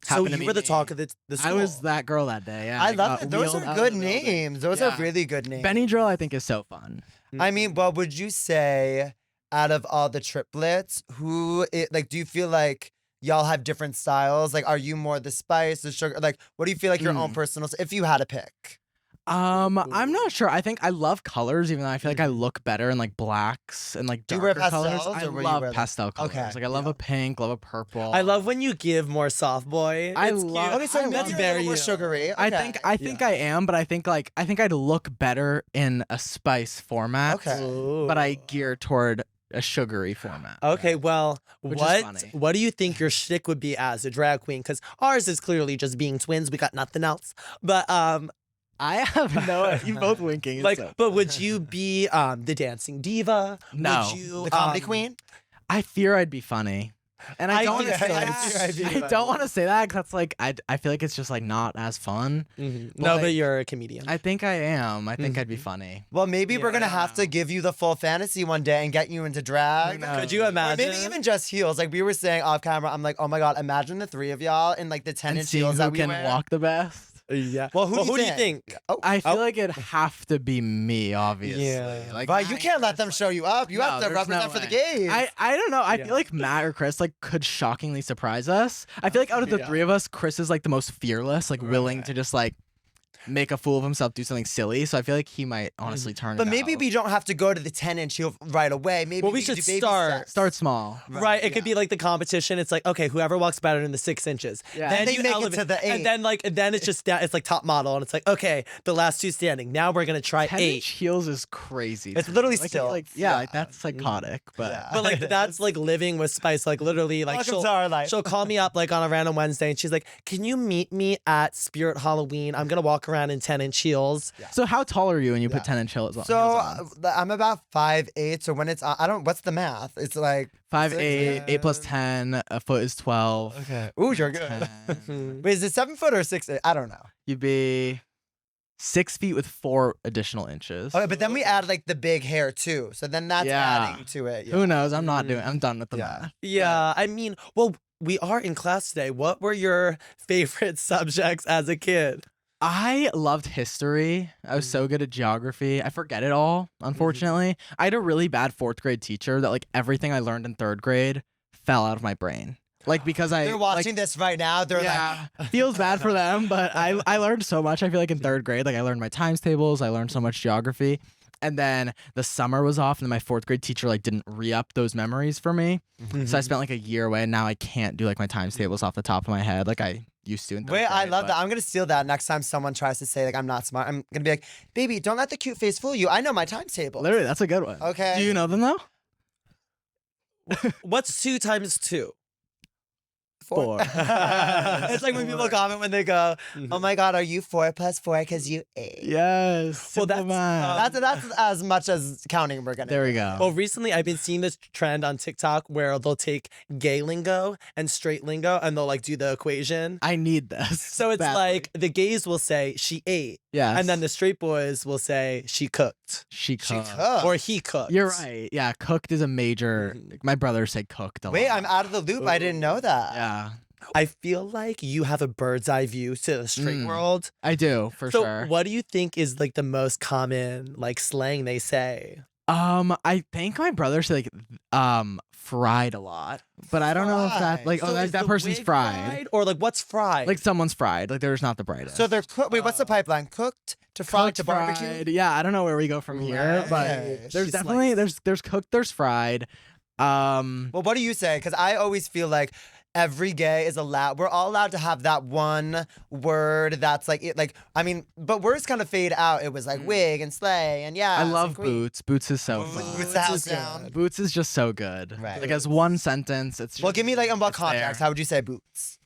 So Happened to you be were the me. talk of the school. I was that girl that day. Yeah, I got love it. Those wheeled are out good of the building. names. Those Yeah. are really good names. Benny Drill, I think, is so fun. I mean, what would you say out of all the triplets, do you feel like y'all have different styles? Like, are you more the spice, the sugar? Like, what do you feel like your own personal, if you had to pick? I'm not sure. I think I love colors, even though I feel like I look better in like blacks and like Do you darker wear colors. pastels, I or will you love wear, like- pastel colors. Okay, Like I love a pink, love a purple. I love when you give more soft boy. I It's love- cute. Okay, so I maybe that's you're a very little more you. sugary. I Okay. think I am, but I think I'd look better in a spice format. Okay. But I gear toward a sugary format. Okay, well, Which is what funny. what do you think your shtick would be as a drag queen? Because ours is clearly just being twins. We got nothing else. But I have no. You both winking. It's like, so- but would you be the dancing diva? No. Would you, The comedy queen? I fear I'd be funny. And I I don't want to fear say I'd that. be I funny. don't want to say that because that's like I feel like it's just like not as fun. No, But- but you're a comedian. I think I am. I think I'd be funny. Well, maybe we're Yeah. gonna have to give you the full fantasy one day and get you into drag. Could you Or imagine? maybe even just heels. Like we were saying off camera, I'm like, oh my god, imagine the three of y'all in like the 10 And inch seeing heels who that we can wear. walk the best. Yeah. Well, who do you think? Oh, I feel like it'd have to be me, obviously. Yeah. Like but you can't let them show you up. You No, have to there's represent no for the way. gays. I don't know. I Yeah. feel like Matt or Chris like could shockingly surprise us. I feel like out of the Yeah. three of us, Chris is like the most fearless, like willing to just like make a fool of himself, do something silly. So I feel like he might honestly turn But it maybe out. we don't have to go to the 10 inch heel right away. Maybe Well, we could should do baby start- steps. Start small. Right, it could be like the competition. It's like, okay, whoever walks better in the 6 inches. Yeah. Then And they you make it elevate- to the 8. And then it's just it's like top model, and it's like, okay, the last two standing. Now we're gonna try 10 8. inch heels is crazy. It's to me. literally like, still- like yeah, yeah. like that's psychotic. But Yeah. But like that's like living with Spice. Like literally, like Welcome to our life. she'll call me up like on a random Wednesday, and she's like, "Can you meet me at Spirit Halloween? I'm gonna walk around in 10-inch heels." so how tall are you when you put Yeah. 10 inch heels on? So I'm about 5'8". So when it's I don't. What's the math? It's like 5'8", 8 plus 10. 10, a foot is 12. Okay. Ooh, you're good. 10. Wait, is it 7 foot or 6? I don't know. You'd be 6 feet with 4 additional inches. Okay, but then we add like the big hair too. So then that's Yeah. adding to it. Yeah. Who knows? I'm not doing. I'm done with the Yeah. math. Yeah, I mean, well, we are in class today. What were your favorite subjects as a kid? I loved history. I was so good at geography. I forget it all, unfortunately. I had a really bad 4th grade teacher that like everything I learned in 3rd grade fell out of my brain. Like because I They're watching this right now. They're yeah, feels bad for them, but I learned so much. I feel like in 3rd grade, like I learned my times tables, I learned so much geography. And then the summer was off, and then my 4th grade teacher like didn't re-up those memories for me. So I spent like a year away, and now I can't do like my times tables off the top of my head like I used to in 3rd Wait, I grade, love but- that. I'm gonna steal that next time someone tries to say like I'm not smart. I'm gonna be like, baby, don't let the cute face fool you. I know my times table. Literally, that's a good one. Okay. Do you know them though? What's 2 times 2? 4. It's like when people comment when they go, "Oh my God, are you 4 plus 4 because you 8?" Yes. Well, Simple math. That's as much as counting we're gonna. There we do. go. Well, recently I've been seeing this trend on TikTok where they'll take gay lingo and straight lingo and they'll like do the equation. I need this. So it's badly. like the gays will say she ate, yes. and then the straight boys will say she cooked she She cooked. cooked. or he cooked. You're right. Yeah, cooked is a major. My brother said cooked a Wait, lot. I'm out of the loop. I didn't know that. Yeah, I feel like you have a bird's eye view to the straight Mm. world. I do for So sure. what do you think is like the most common like slang they say? I think my brother said fried a lot, but I don't know if that like So like is that the person's wig fried. or like what's fried? Like someone's fried. Like they're not the brightest. So they're cooked. Wait, what's the pipeline? Cooked to fried to barbecue. fried. Yeah, I don't know where we go from here, Right. but She's there's definitely there's cooked, there's fried. Well, what do you say? Because I always feel like every gay is allowed. We're all allowed to have that one word that's like it. Like I mean, but words kind of fade out. It was like wig and slay and yeah. I love Boots. Boots is so Boots, fun. Boots the house down. Boots is just so good. Right. Like as one sentence, it's just, Well, give me like in what it's context? there. How would you say boots?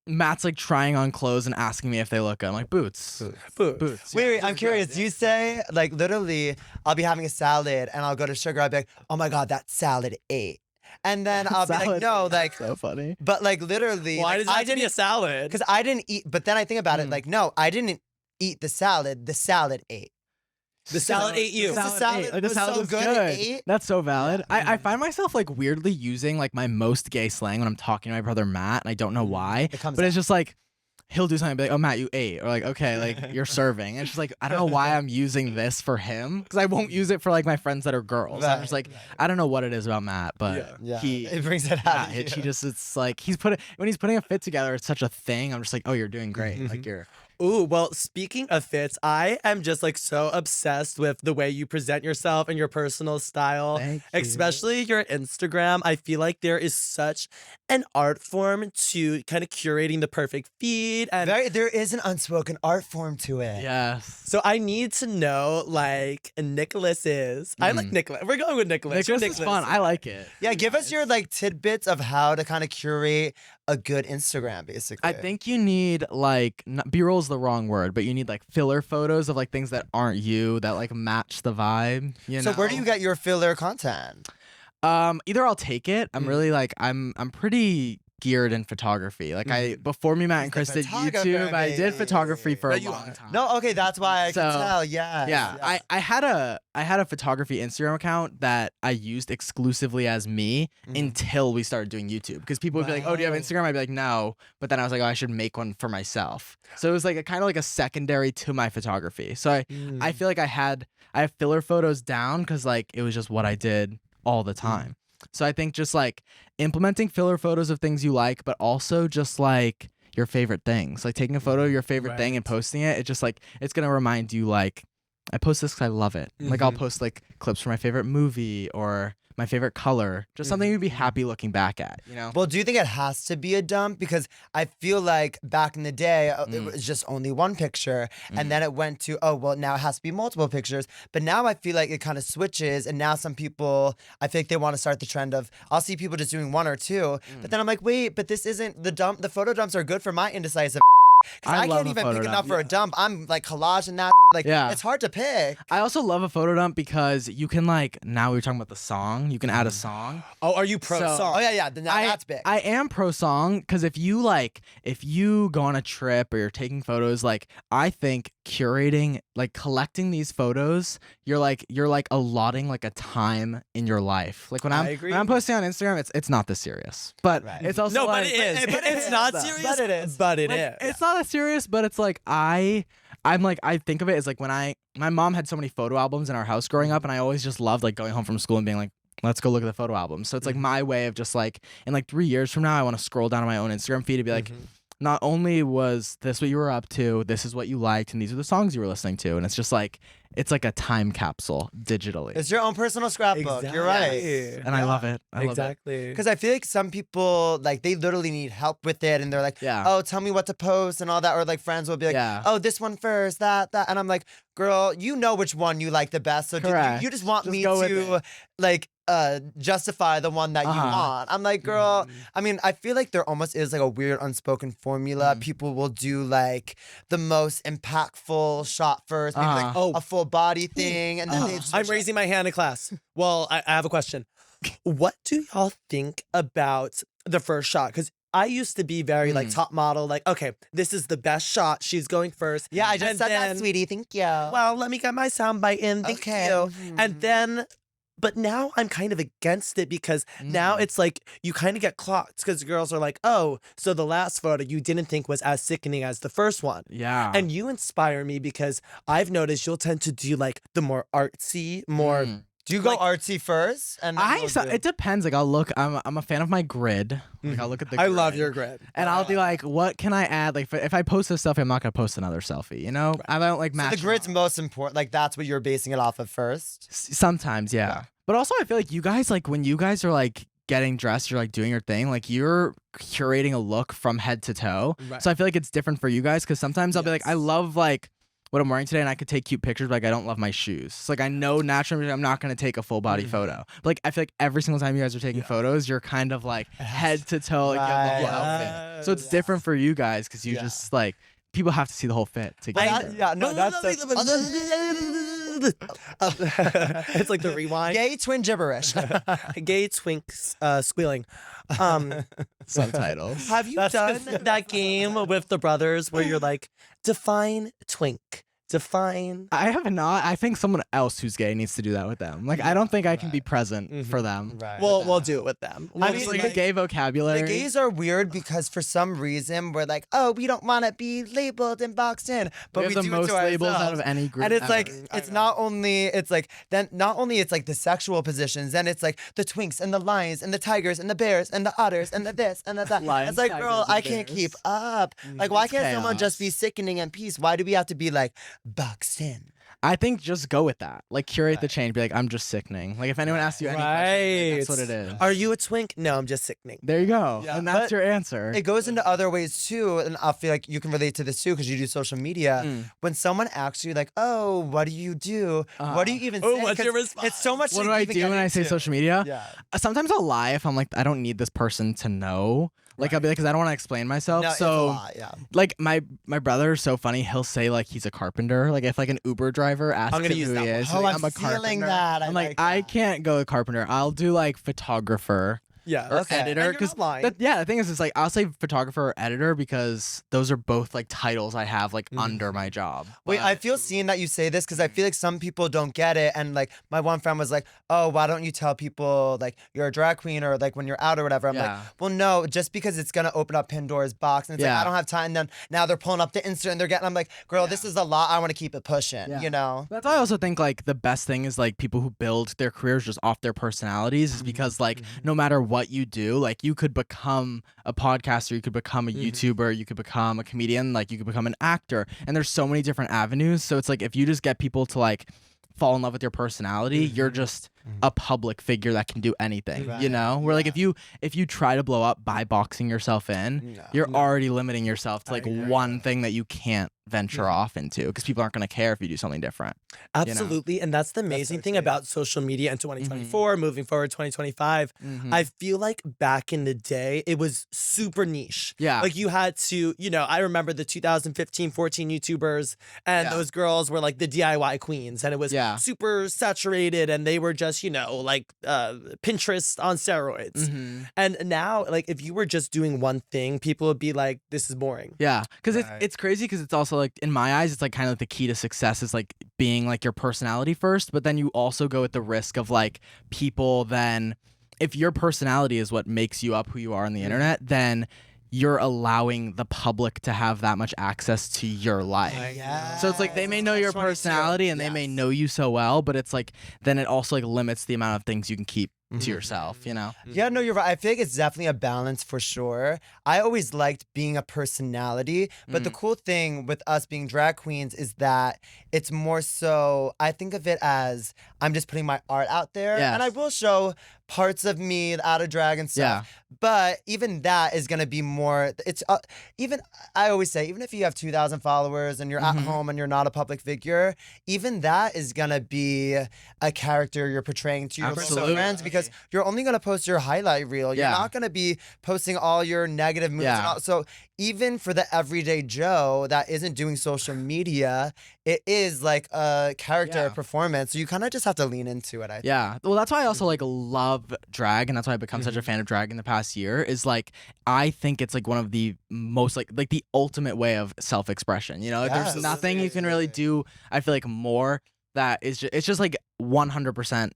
Matt's like trying on clothes and asking me if they look good. I'm like boots. Boots. Wait, I'm curious. Do you say like literally? I'll be having a salad and I'll go to sugar. I'll be like, oh my God, that salad ate. And then I'll be like, Salad. no, like, So funny. but like literally, Why like, does it have to be a salad? Because I didn't eat. But then I think about it, like, no, I didn't eat the salad. The salad ate. The salad ate you. The salad ate. Like, the was salad so was good, it ate. That's so valid. I find myself like weirdly using like my most gay slang when I'm talking to my brother Matt, and I don't know why. It comes But it's just like he'll do something and be like, "Oh, Matt, you ate," or like, "Okay, like you're serving." And it's just like I don't know why I'm using this for him because I won't use it for like my friends that are girls. I'm just like I don't know what it is about Matt, but Yeah, he. it brings it Yeah, out. of he you. just it's like when he's putting a fit together, it's such a thing. I'm just like, oh, you're doing great. Like you're Ooh, well, speaking of fits, I am just like so obsessed with the way you present yourself and your personal style, Thank you. especially your Instagram. I feel like there is such an art form to kind of curating the perfect feed. And There is an unspoken art form to it. yes. so I need to know, like, Nicholas is. I like Nicholas. We're going with Nicholas. You're Nicholas is fun. I like it. Yeah, give us your like tidbits of how to kind of curate a good Instagram, basically. I think you need like B-roll is the wrong word, but you need like filler photos of like things that aren't you that like match the vibe. You So know? where do you get your filler content? Either I'll take it. I'm really like I'm pretty geared in photography. Like I before me, Matt and Chris did photographer, YouTube. I did baby. photography for a But you long are. time. No, okay, that's why I can So, tell. Yeah. Yeah, I had a photography Instagram account that I used exclusively as me until we started doing YouTube. Because people would be like, "Oh, do you have Instagram?" I'd be like, "No," but then I was like, "Oh, I should make one for myself." So it was like a kind of like a secondary to my photography. So I feel like I have filler photos down because like it was just what I did all the time. So I think just like implementing filler photos of things you like, but also just like your favorite things, like taking a photo of your favorite thing and posting it. It just like it's gonna remind you like I post this because I love it. Like I'll post like clips from my favorite movie or my favorite color, just something you'd be happy looking back at, you know? Well, do you think it has to be a dump? Because I feel like back in the day, it was just only one picture. And then it went to, oh, well, now it has to be multiple pictures. But now I feel like it kind of switches. And now some people, I think they want to start the trend of, I'll see people just doing one or two. But then I'm like, wait, but this isn't the dump. The photo dumps are good for my indecisive. Because I love can't a even photo pick dump. enough for a dump. I'm like collaging that. Like, Yeah. it's hard to pick. I also love a photo dump because you can like now we're talking about the song, you can add a song. Oh, are you pro So- song? Oh, yeah. Now that's big. I am pro song because if you go on a trip or you're taking photos, like I think curating, like collecting these photos, you're like allotting like a time in your life. Like when I agree. when I'm posting on Instagram, it's not this serious, but Right. it's also No, but like, it is. But it's not serious. But it is. But it like, is. it's not as serious, but it's like I'm like I think of it as like when my mom had so many photo albums in our house growing up, and I always just loved like going home from school and being like, let's go look at the photo album. So it's like my way of just like in like 3 years from now, I want to scroll down on my own Instagram feed and be like, not only was this what you were up to, this is what you liked, and these are the songs you were listening to, and it's just like it's like a time capsule digitally, It's your own personal scrapbook. You're right. and I love it. I love it. Exactly. Because I feel like some people, like, they literally need help with it. And they're like, Yeah. oh, tell me what to post and all that. Or, like, friends will be like, Yeah. oh, this one first, that. And I'm like, girl, you know which one you like the best. So Correct. you just want Just me go with to, it. like, justify the one that you want. I'm like, girl, I mean, I feel like there almost is like a weird unspoken formula. People will do like the most impactful shot first, maybe like a full body thing, and then they I'm raising my hand in class. Well, I have a question. What do y'all think about the first shot? Because I used to be very like top model, like, okay, this is the best shot. She's going first. Yeah, I just said that, then, sweetie. Thank you. Well, let me get my soundbite in. Thank you. And then, but now I'm kind of against it because now it's like you kind of get clocked because girls are like, oh, so the last photo you didn't think was as sickening as the first one. Yeah. And you inspire me because I've noticed you'll tend to do like the more artsy, more. Do you go like- artsy first? And then It depends. Like I'll look. I'm a fan of my grid. Like I'll look at the. I grid, love your grid. And I'll be like, what can I add? Like if I post a selfie, I'm not gonna post another selfie. You know, I don't like So match. the grid's most important. Like that's what you're basing it off of first. Sometimes, yeah. But also, I feel like you guys, like when you guys are like getting dressed, you're like doing your thing. Like you're curating a look from head to toe. Right. So I feel like it's different for you guys because sometimes I'll be like, I love like what I'm wearing today, and I could take cute pictures, but like I don't love my shoes. It's like I know naturally I'm not gonna take a full body photo. But like I feel like every single time you guys are taking photos, you're kind of like head to toe, like you have the whole outfit. So it's different for you guys because you just like people have to see the whole fit to get it. It's like the rewind. Gay twin gibberish. Gay twinks squealing. Subtitles. Have you done that game with the brothers where you're like, define twink, define? I have not. I think someone else who's gay needs to do that with them. Like I don't think I can be present for them. Right. We'll do it with them. I Just mean, like like, the gay vocabulary. The gays are weird because for some reason we're like, oh, we don't want to be labeled and boxed in, but we we have do the it most to labels ourselves. out of any group. And it's ever. like it's not only it's like the sexual positions, then it's like the twinks and the lions and the tigers and the bears and the otters and the this and the that. Lions, It's like, tigers, girl, and I can't bears. keep up. Like, why It's can't someone chaos. just be sickening and peace? Why do we have to be like boxed in? I think just go with that. Like curate the change. Be like, I'm just sickening. Like if anyone asks you any question, like, that's what it is. Are you a twink? No, I'm just sickening. There you go. Yeah. And that's But your answer. It goes into other ways too, and I feel like you can relate to this too because you do social media. When someone asks you like, "Oh, what do you do?" What do you even Oh, say? what's your 'Cause response? It's so much. What to do I even do get when I say into. social media? Yeah. Sometimes I'll lie if I'm like, I don't need this person to know. Like I'll be like, because I don't want to explain myself. No, it's a so lot, yeah. like my brother is so funny. He'll say like he's a carpenter. Like if like an Uber driver asks gonna him use who that he one. is, Oh, like, I'm I'm a feeling carpenter. that. I'm like, like I that. can't go carpenter. I'll do like photographer. Yeah. Or Okay. editor, And you're because not lying. the thing is, it's like I'll say photographer or editor because those are both like titles I have like under my job. Wait, But- I feel seen that you say this because I feel like some people don't get it. And like my one friend was like, "Oh, why don't you tell people like you're a drag queen or like when you're out or whatever?" I'm Yeah. like, "Well, no, just because it's gonna open up Pandora's box." And it's like Yeah. I don't have time. And then now they're pulling up the Insta and they're getting. I'm like, "Girl, this is a lot. I want to keep it pushing." Yeah. You know. That's why I also think like the best thing is like people who build their careers just off their personalities is because like no matter what you do, like you could become a podcaster, you could become a YouTuber, you could become a comedian, like you could become an actor, and there's so many different avenues. So it's like if you just get people to like fall in love with your personality, you're just a public figure that can do anything. You know? Where like if you try to blow up by boxing yourself in, you're already limiting yourself to like one thing that you can't venture off into because people aren't going to care if you do something different. Absolutely. And that's the amazing thing about social media in 2024, moving forward 2025. I feel like back in the day, it was super niche. Yeah. Like you had to, I remember the 2015, 14 YouTubers and those girls were like the DIY queens and it was super saturated and they were just, like Pinterest on steroids. And now, like if you were just doing one thing, people would be like, this is boring. Yeah, because it's crazy because it's also like in my eyes it's like kind of like the key to success is like being like your personality first, but then you also go at the risk of like people then if your personality is what makes you up who you are on the internet, then you're allowing the public to have that much access to your life. So it's like they may know your personality and they may know you so well, but it's like then it also like limits the amount of things you can keep to yourself, Yeah, no, you're right. I feel like it's definitely a balance for sure. I always liked being a personality, but the cool thing with us being drag queens is that it's more so, I think of it as I'm just putting my art out there and I will show parts of me out of drag and stuff. But even that is going to be more, it's even, I always say, even if you have 2,000 followers and you're at home and you're not a public figure, even that is going to be a character you're portraying to your close Absolutely. friends because because you're only going to post your highlight reel. You're not going to be posting all your negative moods. And all. So even for the everyday Joe that isn't doing social media, it is like a character performance. So you kind of just have to lean into it, I think. Yeah. Well, that's why I also like love drag, and that's why I've become such a fan of drag in the past year, is like I think it's like one of the most like the ultimate way of self-expression. You know, like, there's nothing you can really do, I feel like, more that is just, it's just like 100%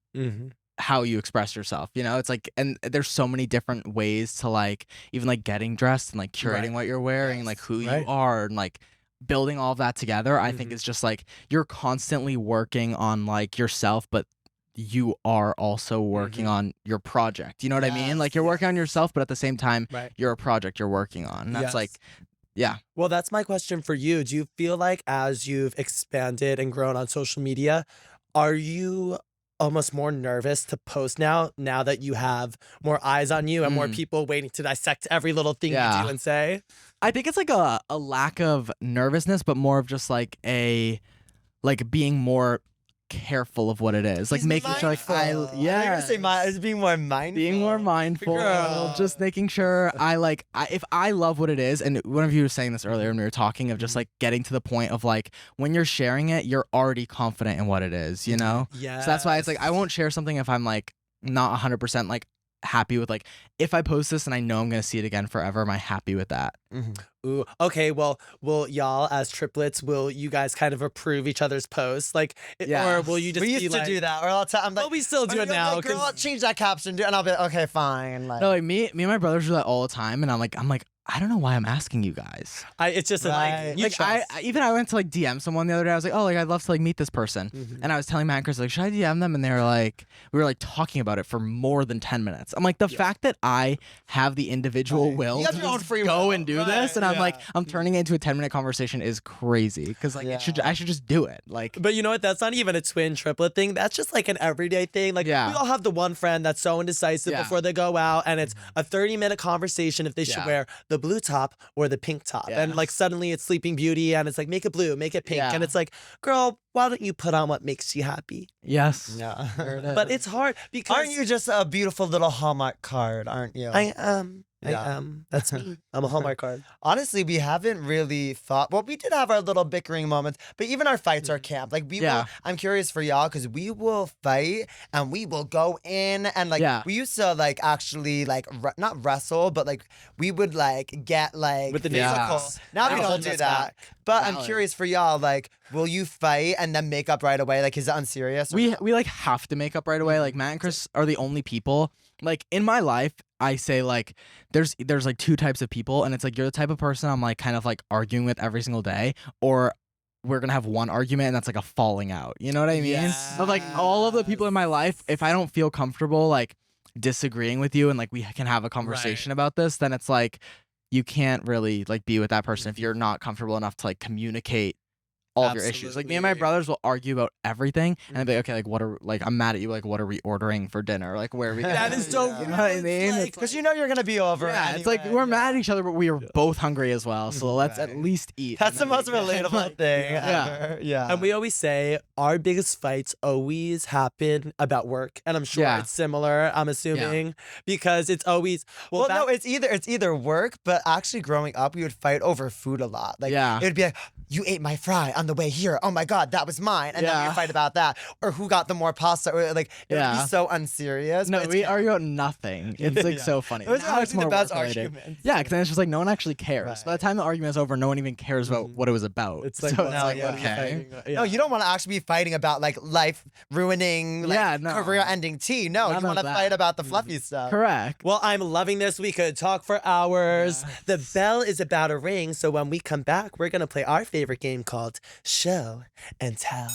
how you express yourself, you know? It's like, and there's so many different ways to like even like getting dressed and like curating what you're wearing, like who you are, and like building all of that together. I think it's just like you're constantly working on like yourself, but you are also working on your project. You know what I mean? Like you're working on yourself, but at the same time, you're a project you're working on. And that's like, Well, that's my question for you. Do you feel like as you've expanded and grown on social media, are you almost more nervous to post now that you have more eyes on you and more people waiting to dissect every little thing you do and say? I think it's like a lack of nervousness, but more of just like a like being more careful of what it is, like making sure like I'm gonna say being more mindful. Being more mindful, just making sure if I love what it is, and one of you was saying this earlier when we were talking of just like getting to the point of like when you're sharing it, you're already confident in what it is, you know? Yeah. So that's why it's like I won't share something if I'm like not 100% like happy with like if I post this and I know I'm gonna see it again forever, am I happy with that? Ooh, okay, well, will y'all as triplets, will you guys kind of approve each other's posts? Like, or will you just we be used to like, do that, or I'll tell I'm like, well, we still do it now. Like, girl, I'll change that caption, and I'll be like, okay, fine. Like, No, like me and my brothers do that all the time, and I'm like, I don't know why I'm asking you guys. It's just like, you Like I went to like DM someone the other day. I was like, oh, like I'd love to like meet this person, and I was telling Matt and Chris like, should I DM them? And they were like, we were like talking about it for more than 10 minutes. I'm like, the fact that I have the individual will You have to your own just free go will. and do this, and I'm like, I'm turning it into a 10-minute conversation is crazy because like I should just do it. Like, But you know what? That's not even a twin triplet thing. That's just like an everyday thing. Like we all have the one friend that's so indecisive before they go out, and it's a 30-minute conversation if they should wear the blue top or the pink top. And like suddenly it's Sleeping Beauty, and it's like, make it blue, make it pink. And it's like, girl, why don't you put on what makes you happy? yes, yeah. But it's hard because Aren't you just a beautiful little Hallmark card? Aren't you? I am. That's me. I'm a Hallmark card. Honestly, we haven't really thought. Well, we did have our little bickering moments, but even our fights are camp. Like we will. I'm curious for y'all because we will fight and we will go in and like we used to like actually like not wrestle, but like we would like get like With the physical. knees. Now we That don't holds do us that. back. But I'm curious for y'all. Like, will you fight and then make up right away? Like, is it unserious? we like have to make up right away. Like Matt and Chris are the only people. Like in my life, I say like there's like two types of people, and it's like you're the type of person I'm like kind of like arguing with every single day, or we're gonna have one argument and that's like a falling out. You know what I mean? But like all of the people in my life, if I don't feel comfortable like disagreeing with you and like we can have a conversation about this, then it's like you can't really like be with that person if you're not comfortable enough to like communicate all of your issues. Like me and my brothers will argue about everything, and I'd be like, okay, like what are like I'm mad at you. Like what are we ordering for dinner? Like where are we? That is so. You know what I mean? Because you know you're gonna be over. Yeah, it's like we're mad at each other, but we are both hungry as well. So let's at least eat. That's the and then most we can, relatable like, thing ever. Yeah. And we always say our biggest fights always happen about work, and I'm sure it's similar. I'm assuming because it's always well, no, it's either work, but actually growing up, we would fight over food a lot. Like, it would be like, you ate my fry on the way here. Oh my God, that was mine. And then we would fight about that, or who got the more pasta. Or like, it would be so unserious. No, we argue about nothing. It's like so funny. Those are more the best work-related. arguments. Yeah, because then it's just like no one actually cares. By the time the argument is over, no one even cares about what it was about. It's like, so well, it's like what are you okay. fighting about? No, you don't want to actually be fighting about like life ruining, like career-ending tea. No, you want to fight about the fluffy stuff. Correct. Well, I'm loving this. We could talk for hours. The bell is about to ring, so when we come back, we're gonna play our favorite game called Show and Tell.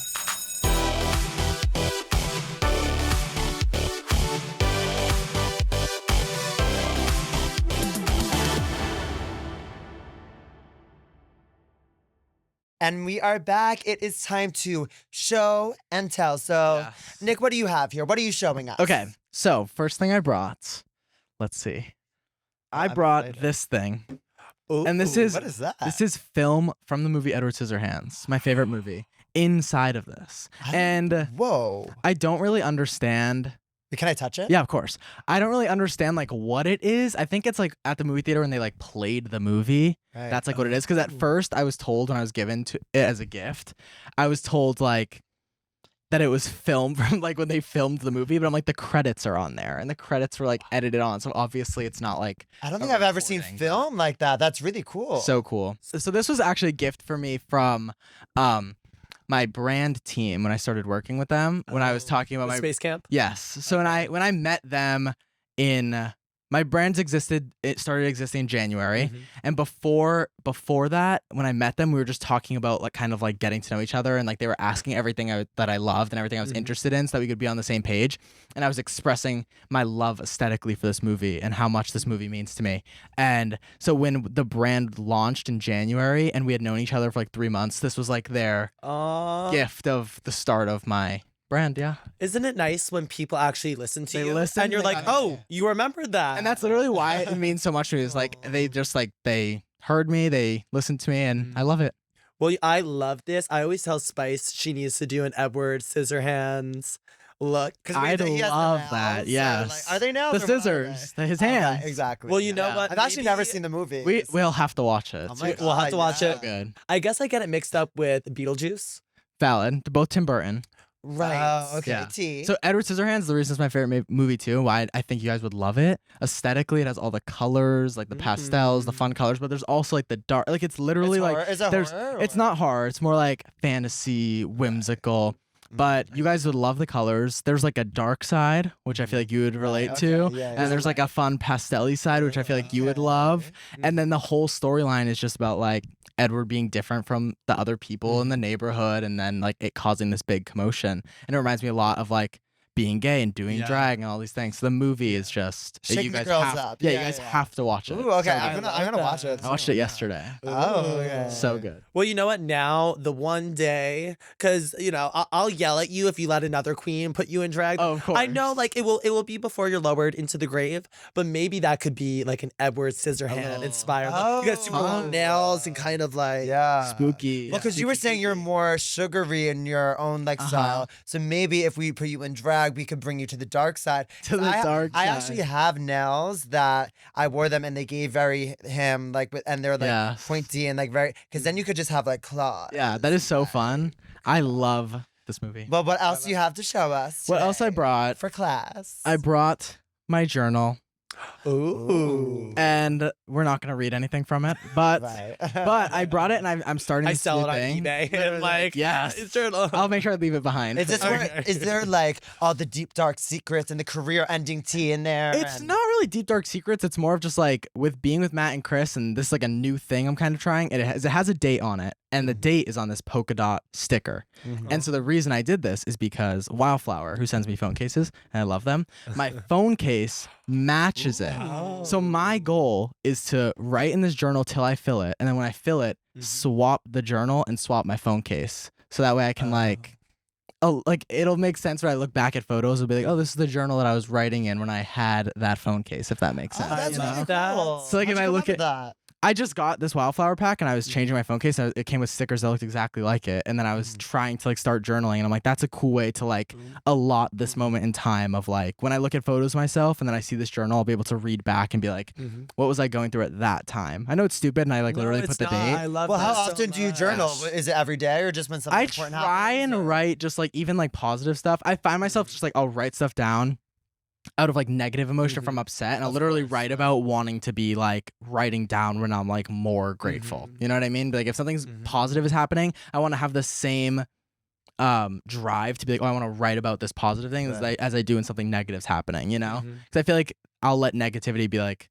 And we are back. It is time to show and tell. So, Nick, what do you have here? What are you showing us? Okay, so first thing I brought, let's see. I brought excited. this thing. Ooh, And this is what is that? This is film from the movie Edward Scissorhands, my favorite movie. Inside of this. And Whoa. I don't really understand Can I touch it? Yeah, of course. I don't really understand like what it is. I think it's like at the movie theater when they like played the movie. Right. That's like what it is. Because at first I was told when I was given to it as a gift, I was told like that it was filmed from like when they filmed the movie, but I'm like the credits are on there and the credits were like edited on, so obviously it's not like I don't think a I've ever seen recording, film like that. That's really cool. so cool. So this was actually a gift for me from my brand team when I started working with them. When I was talking about The my space camp. Yes. So when I met them in my brands it started existing in January. And before that, when I met them, we were just talking about like kind of like getting to know each other, and like they were asking everything that I loved and everything I was interested in so that we could be on the same page. And I was expressing my love aesthetically for this movie and how much this movie means to me. And so when the brand launched in January and we had known each other for like 3 months, this was like their gift of the start of my brand. Yeah. Isn't it nice when people actually listen to They you? listen, and you're they like, got it. oh, you remembered that. And that's literally why it means so much to me. Is like they heard me, they listened to me, and I love it. Well, I love this. I always tell Spice she needs to do an Edward Scissorhands look. I'd love that. Yes. Are they nails? The or what are scissors, they? his Okay, hands. exactly. Well, you know Yeah. what? I've actually Maybe never seen the movie. We'll have to watch it. Oh my We'll have to watch yeah. it. Good. I guess I get it mixed up with Beetlejuice. Valid. They're both Tim Burton. Right. Oh, okay. Yeah. T. So Edward Scissorhands, the reason it's my favorite movie too, why I think you guys would love it. Aesthetically, it has all the colors, like the pastels, the fun colors, but there's also like the dark, like it's literally It's like horror? Is it there's horror, it's or- not horror, it's more like fantasy, whimsical. But you guys would love the colors. There's like a dark side, which I feel like you would relate to. okay, yeah, And there's like a fun pastel-y side, which I feel like you would love. And then the whole storyline is just about like Edward being different from the other people in the neighborhood, and then like it causing this big commotion. And it reminds me a lot of like being gay and doing drag and all these things. So the movie is just Shaking you the guys girls have, up. Yeah, Yeah, you guys yeah. have to watch it. Ooh, okay. So I'm good. gonna watch it. I watched it yesterday. Oh, okay. So good. Well, you know what? Now, the one day, because, you know, I'll yell at you if you let another queen put you in drag. Oh, of course. I know, like, it will be before you're lowered into the grave, but maybe that could be, like, an Edward Scissorhand inspired. Like, you got super long nails and kind of, like... Yeah. Spooky. Well, because you were saying you're more sugary in your own like style, so maybe if we put you in drag, we could bring you to the dark side. To the dark I side. actually have nails that I wore them, and they gave him like, and they're like Yes. pointy and like very, because then you could just have like claws. Yeah, that is so fun. I love this movie. Well, what else do you have to show us? What else I today brought? for class? I brought my journal, Ooh. and we're not gonna read anything from it, but Right. but I brought it, and I'm starting. I this sell new it on thing. eBay. And like, Yes. it's journal. I'll make sure I leave it behind. Is this where, is there like all the deep dark secrets and the career-ending tea in there? It's and- not really deep dark secrets. It's more of just like with being with Matt and Chris, and this is like a new thing I'm kind of trying. It has a date on it, and the date is on this polka dot sticker. And so the reason I did this is because Wildflower, who sends me phone cases, and I love them, my phone case matches it. So my goal is to write in this journal till I fill it, and then when I fill it, swap the journal and swap my phone case. So that way I can like it'll make sense when I look back at photos. It'll be like, oh, this is the journal that I was writing in when I had that phone case, if that makes sense. Oh, that's you really know? cool. So, like, if How'd I you look come at- up with that? I just got this Wildflower pack, and I was changing my phone case. And it came with stickers that looked exactly like it, and then I was trying to like start journaling, and I'm like, that's a cool way to like allot this moment in time of like when I look at photos of myself, and then I see this journal, I'll be able to read back and be like, what was I going through at that time? I know it's stupid, and I like literally put the date. I love Well, how that so often do you much. journal? Is it every day or just when something I important try happens? and write just like even like positive stuff. I find myself just like I'll write stuff down out of like negative emotion from upset, and I'll literally write about wanting to be like writing down when I'm like more grateful. You know what I mean? Like if something's positive is happening, I want to have the same drive to be like, oh, I want to write about this positive thing as I do when something negative's happening, you know? Because I feel like I'll let negativity be like,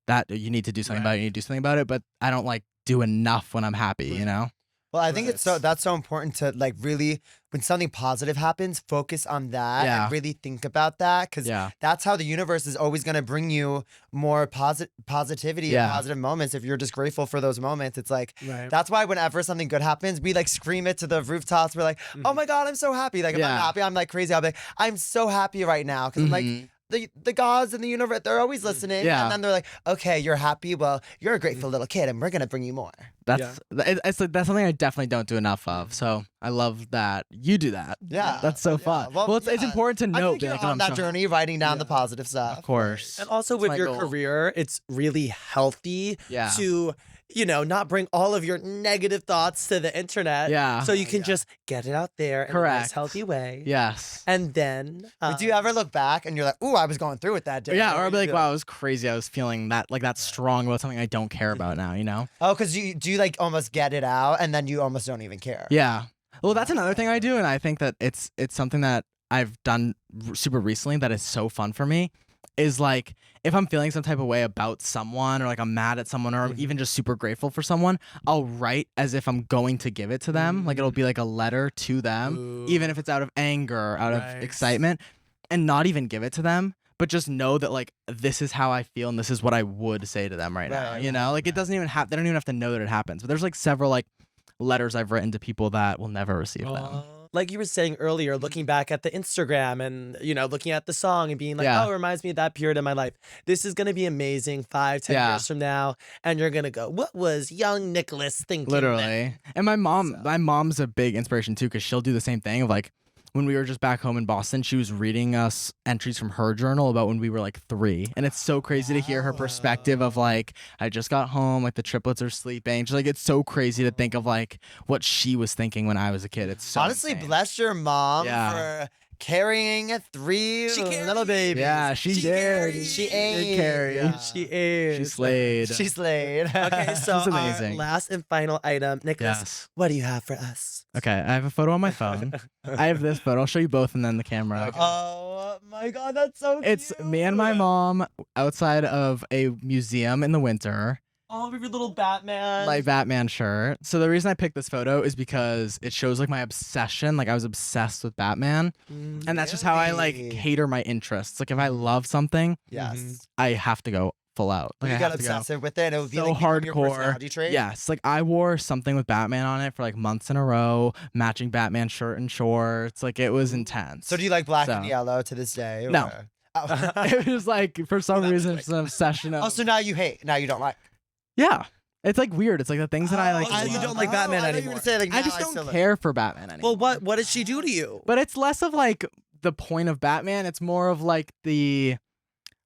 that you need to do something about it, you need to do something about it, but I don't like do enough when I'm happy, you know? Well, I think that's so important to like really, when something positive happens, focus on that and really think about that, because that's how the universe is always going to bring you more positivity and positive moments. If you're just grateful for those moments, it's like that's why whenever something good happens, we like scream it to the rooftops. We're like, oh my god, I'm so happy. Like if I'm happy, I'm like crazy. I'll be like, I'm so happy right now, because I'm like, the gods and the universe, they're always listening. Yeah. And then they're like, okay, you're happy. Well, you're a grateful little kid, and we're gonna bring you more. It's like that's something I definitely don't do enough of. So I love that you do that. Yeah. That's so fun. Well, It's yeah. important to I note think you're like, on I'm that so- journey, writing down the positive stuff. Of course. And also It's with my your goal. career, it's really healthy Yeah. to, not bring all of your negative thoughts to the internet. Yeah. So you can just get it out there in a nice, Correct. healthy way. Yes. And then, But do you ever look back and you're like, ooh, I was going through it that day? Yeah, or I'd be like, wow, it was crazy. I was feeling that strong about something I don't care about now, Oh, because you like almost get it out and then you almost don't even care. Yeah. Well, that's another thing I do, and I think that it's something that I've done super recently that is so fun for me. Is like if I'm feeling some type of way about someone, or like I'm mad at someone, or I'm even just super grateful for someone, I'll write as if I'm going to give it to them. Like it'll be like a letter to them, even if it's out of anger, out of excitement, and not even give it to them, but just know that like this is how I feel and this is what I would say to them right now. Like it doesn't even have. They don't even have to know that it happens. But there's like several like letters I've written to people that will never receive them. like you were saying earlier, looking back at the Instagram and, looking at the song and being like, Yeah. oh, it reminds me of that period of my life. This is going to be amazing 5-10 Yeah. years from now. And you're going to go, what was young Nicholas thinking? then?" Literally. And my mom's a big inspiration too, because she'll do the same thing of like when we were just back home in Boston, she was reading us entries from her journal about when we were like 3. And it's so crazy to hear her perspective of like, I just got home, like the triplets are sleeping. Just like it's so crazy to think of like what she was thinking when I was a kid. It's so Honestly, insane. bless your mom Yeah. for carrying 3 little babies. Yeah, she did. She did ate. carry. Yeah. She is. She slayed. She slayed. Okay, so It's amazing. our last and final item. Nicholas, Yes. what do you have for us? Okay, I have a photo on my phone. I have this photo. I'll show you both and then the camera. Oh my god, that's so cute. It's me and my mom outside of a museum in the winter. Oh, your little Batman. My Batman shirt. So the reason I picked this photo is because it shows like my obsession. Like I was obsessed with Batman, and that's just how I like Really? cater my interests. Like if I love something, Yes. I have to go full out. Like You I got have to go. obsessive with it. It would be So like become your hardcore. personality trait. Yes, like I wore something with Batman on it for like months in a row, matching Batman shirt and shorts. Like it was intense. So do you like black and So- yellow to this day? No. or- Oh. It was like for some reason it's an obsession of. Oh, so now you hate. Now you don't like. Yeah, it's like weird. It's like the things that I like. Oh, so you love. don't like Batman I thought you were anymore. gonna say, like, I now just still don't like- care for Batman anymore. Well, what did she do to you? But it's less of like the point of Batman. It's more of like the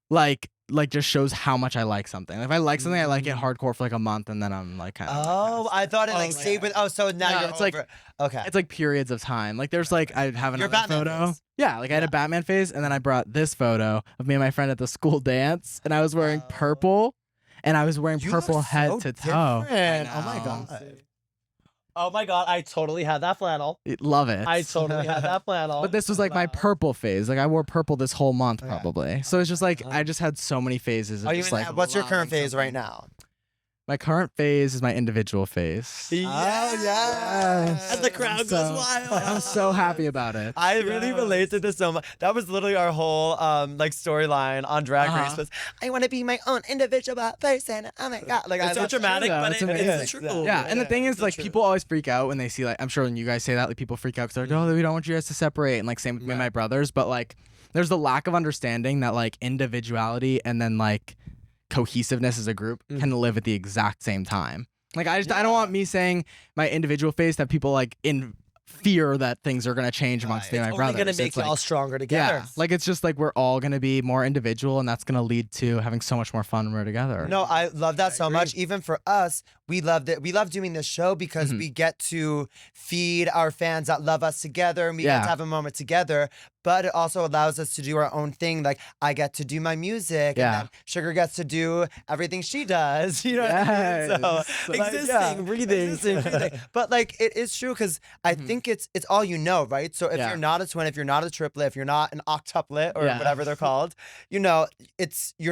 like just shows how much I like something. Like, if I like something, I like it hardcore for like a month, and then I'm like kind of. Oh, I thought it like stayed with. Oh, so now No, you're it's like- over it. Okay. It's like periods of time. Like there's like I have Your another Batman photo. phase. Yeah, like I had a Batman phase, and then I brought this photo of me and my friend at the school dance, and I was wearing purple, and I was wearing You purple look head so to toe. different. I Oh my know. god. Oh my God, I totally had that flannel. Love it. I totally had that flannel. But this was like my purple phase. Like I wore purple this whole month Yeah. probably. So it's just like I just had so many phases. Of Are you just in, like what's your current loving phase right something. now? My current phase is my individual phase. Oh yes. And the crowd I'm goes so- wild. I'm so happy about it. I really relate to this so much. That was literally our whole like storyline on Drag Race Uh-huh. was I want to be my own individual person. Oh my god! Like It's so that's dramatic, true, though. but It's it's amazing. true. Yeah, and the thing is, so like, true. people always freak out when they see, like, I'm sure when you guys say that, like, people freak out because they're like, oh, we don't want you guys to separate. And, like, same with me and my brothers. But, like, there's the lack of understanding that, like, individuality and then, like, cohesiveness as a group can live at the exact same time. Like, I don't want me saying my individual phase to have people, like, in fear that things are going to change amongst me and my Only brothers. gonna make It's you like, all stronger together. yeah, like, it's just, like, we're all going to be more individual, and that's going to lead to having so much more fun when we're together. No, I love that so much. Even for us, we love that. We love doing this show because Mm-hmm. we get to feed our fans that love us together, and we get Yeah. to have a moment together. But it also allows us to do our own thing. Like I get to do my music, Yeah. and then Sugar gets to do everything she does. You know what I mean? Yes. So, Existing, breathing. existing, breathing. But like it is true because I think it's all you know, right? So if Yeah. you're not a twin, if you're not a triplet, if you're not an octuplet or Yeah. whatever they're called, you're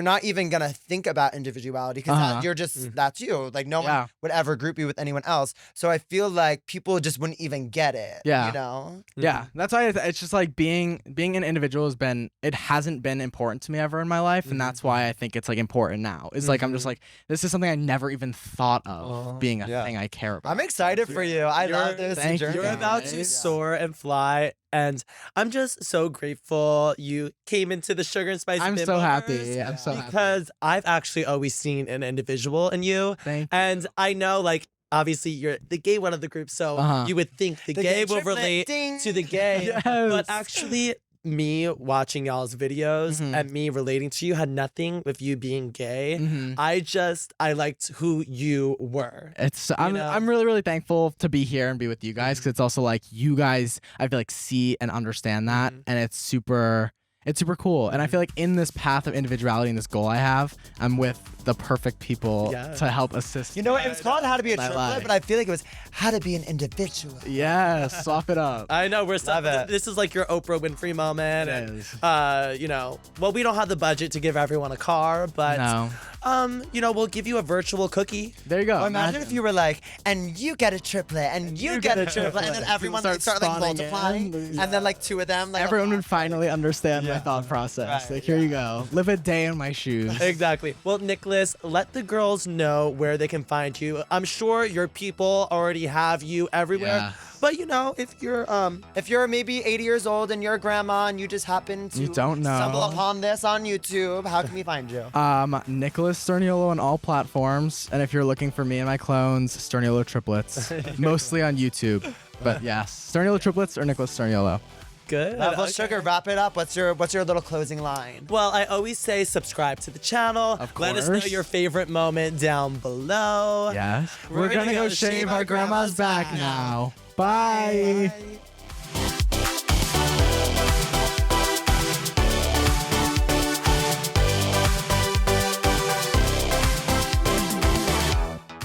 not even gonna think about individuality because Uh-huh. you're just that's you. Like no Yeah. one would ever group you with anyone else. So I feel like people just wouldn't even get it. Yeah. You know? Yeah, that's why it's just like being being an individual hasn't been important to me ever in my life, and that's why I think it's like important now. It's like I'm just like, this is something I never even thought of being a thing I care about. I'm excited for you. I love this thank you. journey. You're about to soar and fly, and I'm just so grateful you came into the Sugar and Spice. I'm so Bimboverse happy. I'm so happy. because I've actually always seen an individual in you, Thank you. and I know like. Obviously, you're the gay one of the group, so you would think the gay will triplet, relate ding. to the gay. Yes. But actually, me watching y'all's videos and me relating to you had nothing with you being gay. I liked who you were. I'm really, really thankful to be here and be with you guys, because it's also like you guys, I feel like, see and understand that, and it's super cool. And I feel like in this path of individuality and this goal I have, I'm with the perfect people to help assist. You know what? It was called How to Be a my Triplet, life. but I feel like it was How to Be an Individual. Yes, swap it up. I know Love it. this is like your Oprah Winfrey moment, It and is. you know, well, we don't have the budget to give everyone a car, but No. you know, we'll give you a virtual cookie. There you go. Or imagine if you were like, and you get a triplet, and you get a triplet, and then everyone People would start like spawning multiplying, in. and then like two of them. Like, Everyone would finally understand my thought process. Right, Like, here you go. Live a day in my shoes. Exactly. Well, Nicholas, let the girls know where they can find you. I'm sure your people already have you everywhere. Yeah. But you know, if you're maybe 80 years old and you're a grandma and you just happen to You don't know. stumble upon this on YouTube, how can we find you? Nicolas Sturniolo on all platforms. And if you're looking for me and my clones, Sturniolo triplets. Mostly on YouTube. But yes, Sturniolo triplets or Nicolas Sturniolo. good. Well, Okay. Sugar, wrap it up. What's your little closing line? Well, I always say subscribe to the channel. Of Let us know course. your favorite moment down below. Yes. We're We're gonna gonna go go shave our grandma's back now. Bye.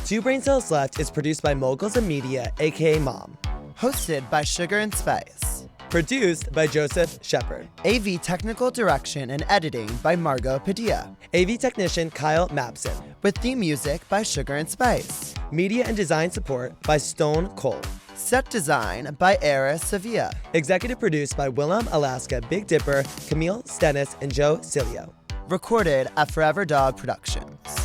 Two Brain Cells Left is produced by Moguls of Media, aka Mom. Hosted by Sugar and Spice. Produced by Joseph Shepard. AV technical direction and editing by Margot Padilla. AV technician Kyle Mabson. With theme music by Sugar and Spice. Media and design support by Stone Cole. Set design by Era Sevilla. Executive produced by Willem Alaska, Big Dipper, Camille Stennis, and Joe Cilio. Recorded at Forever Dog Productions.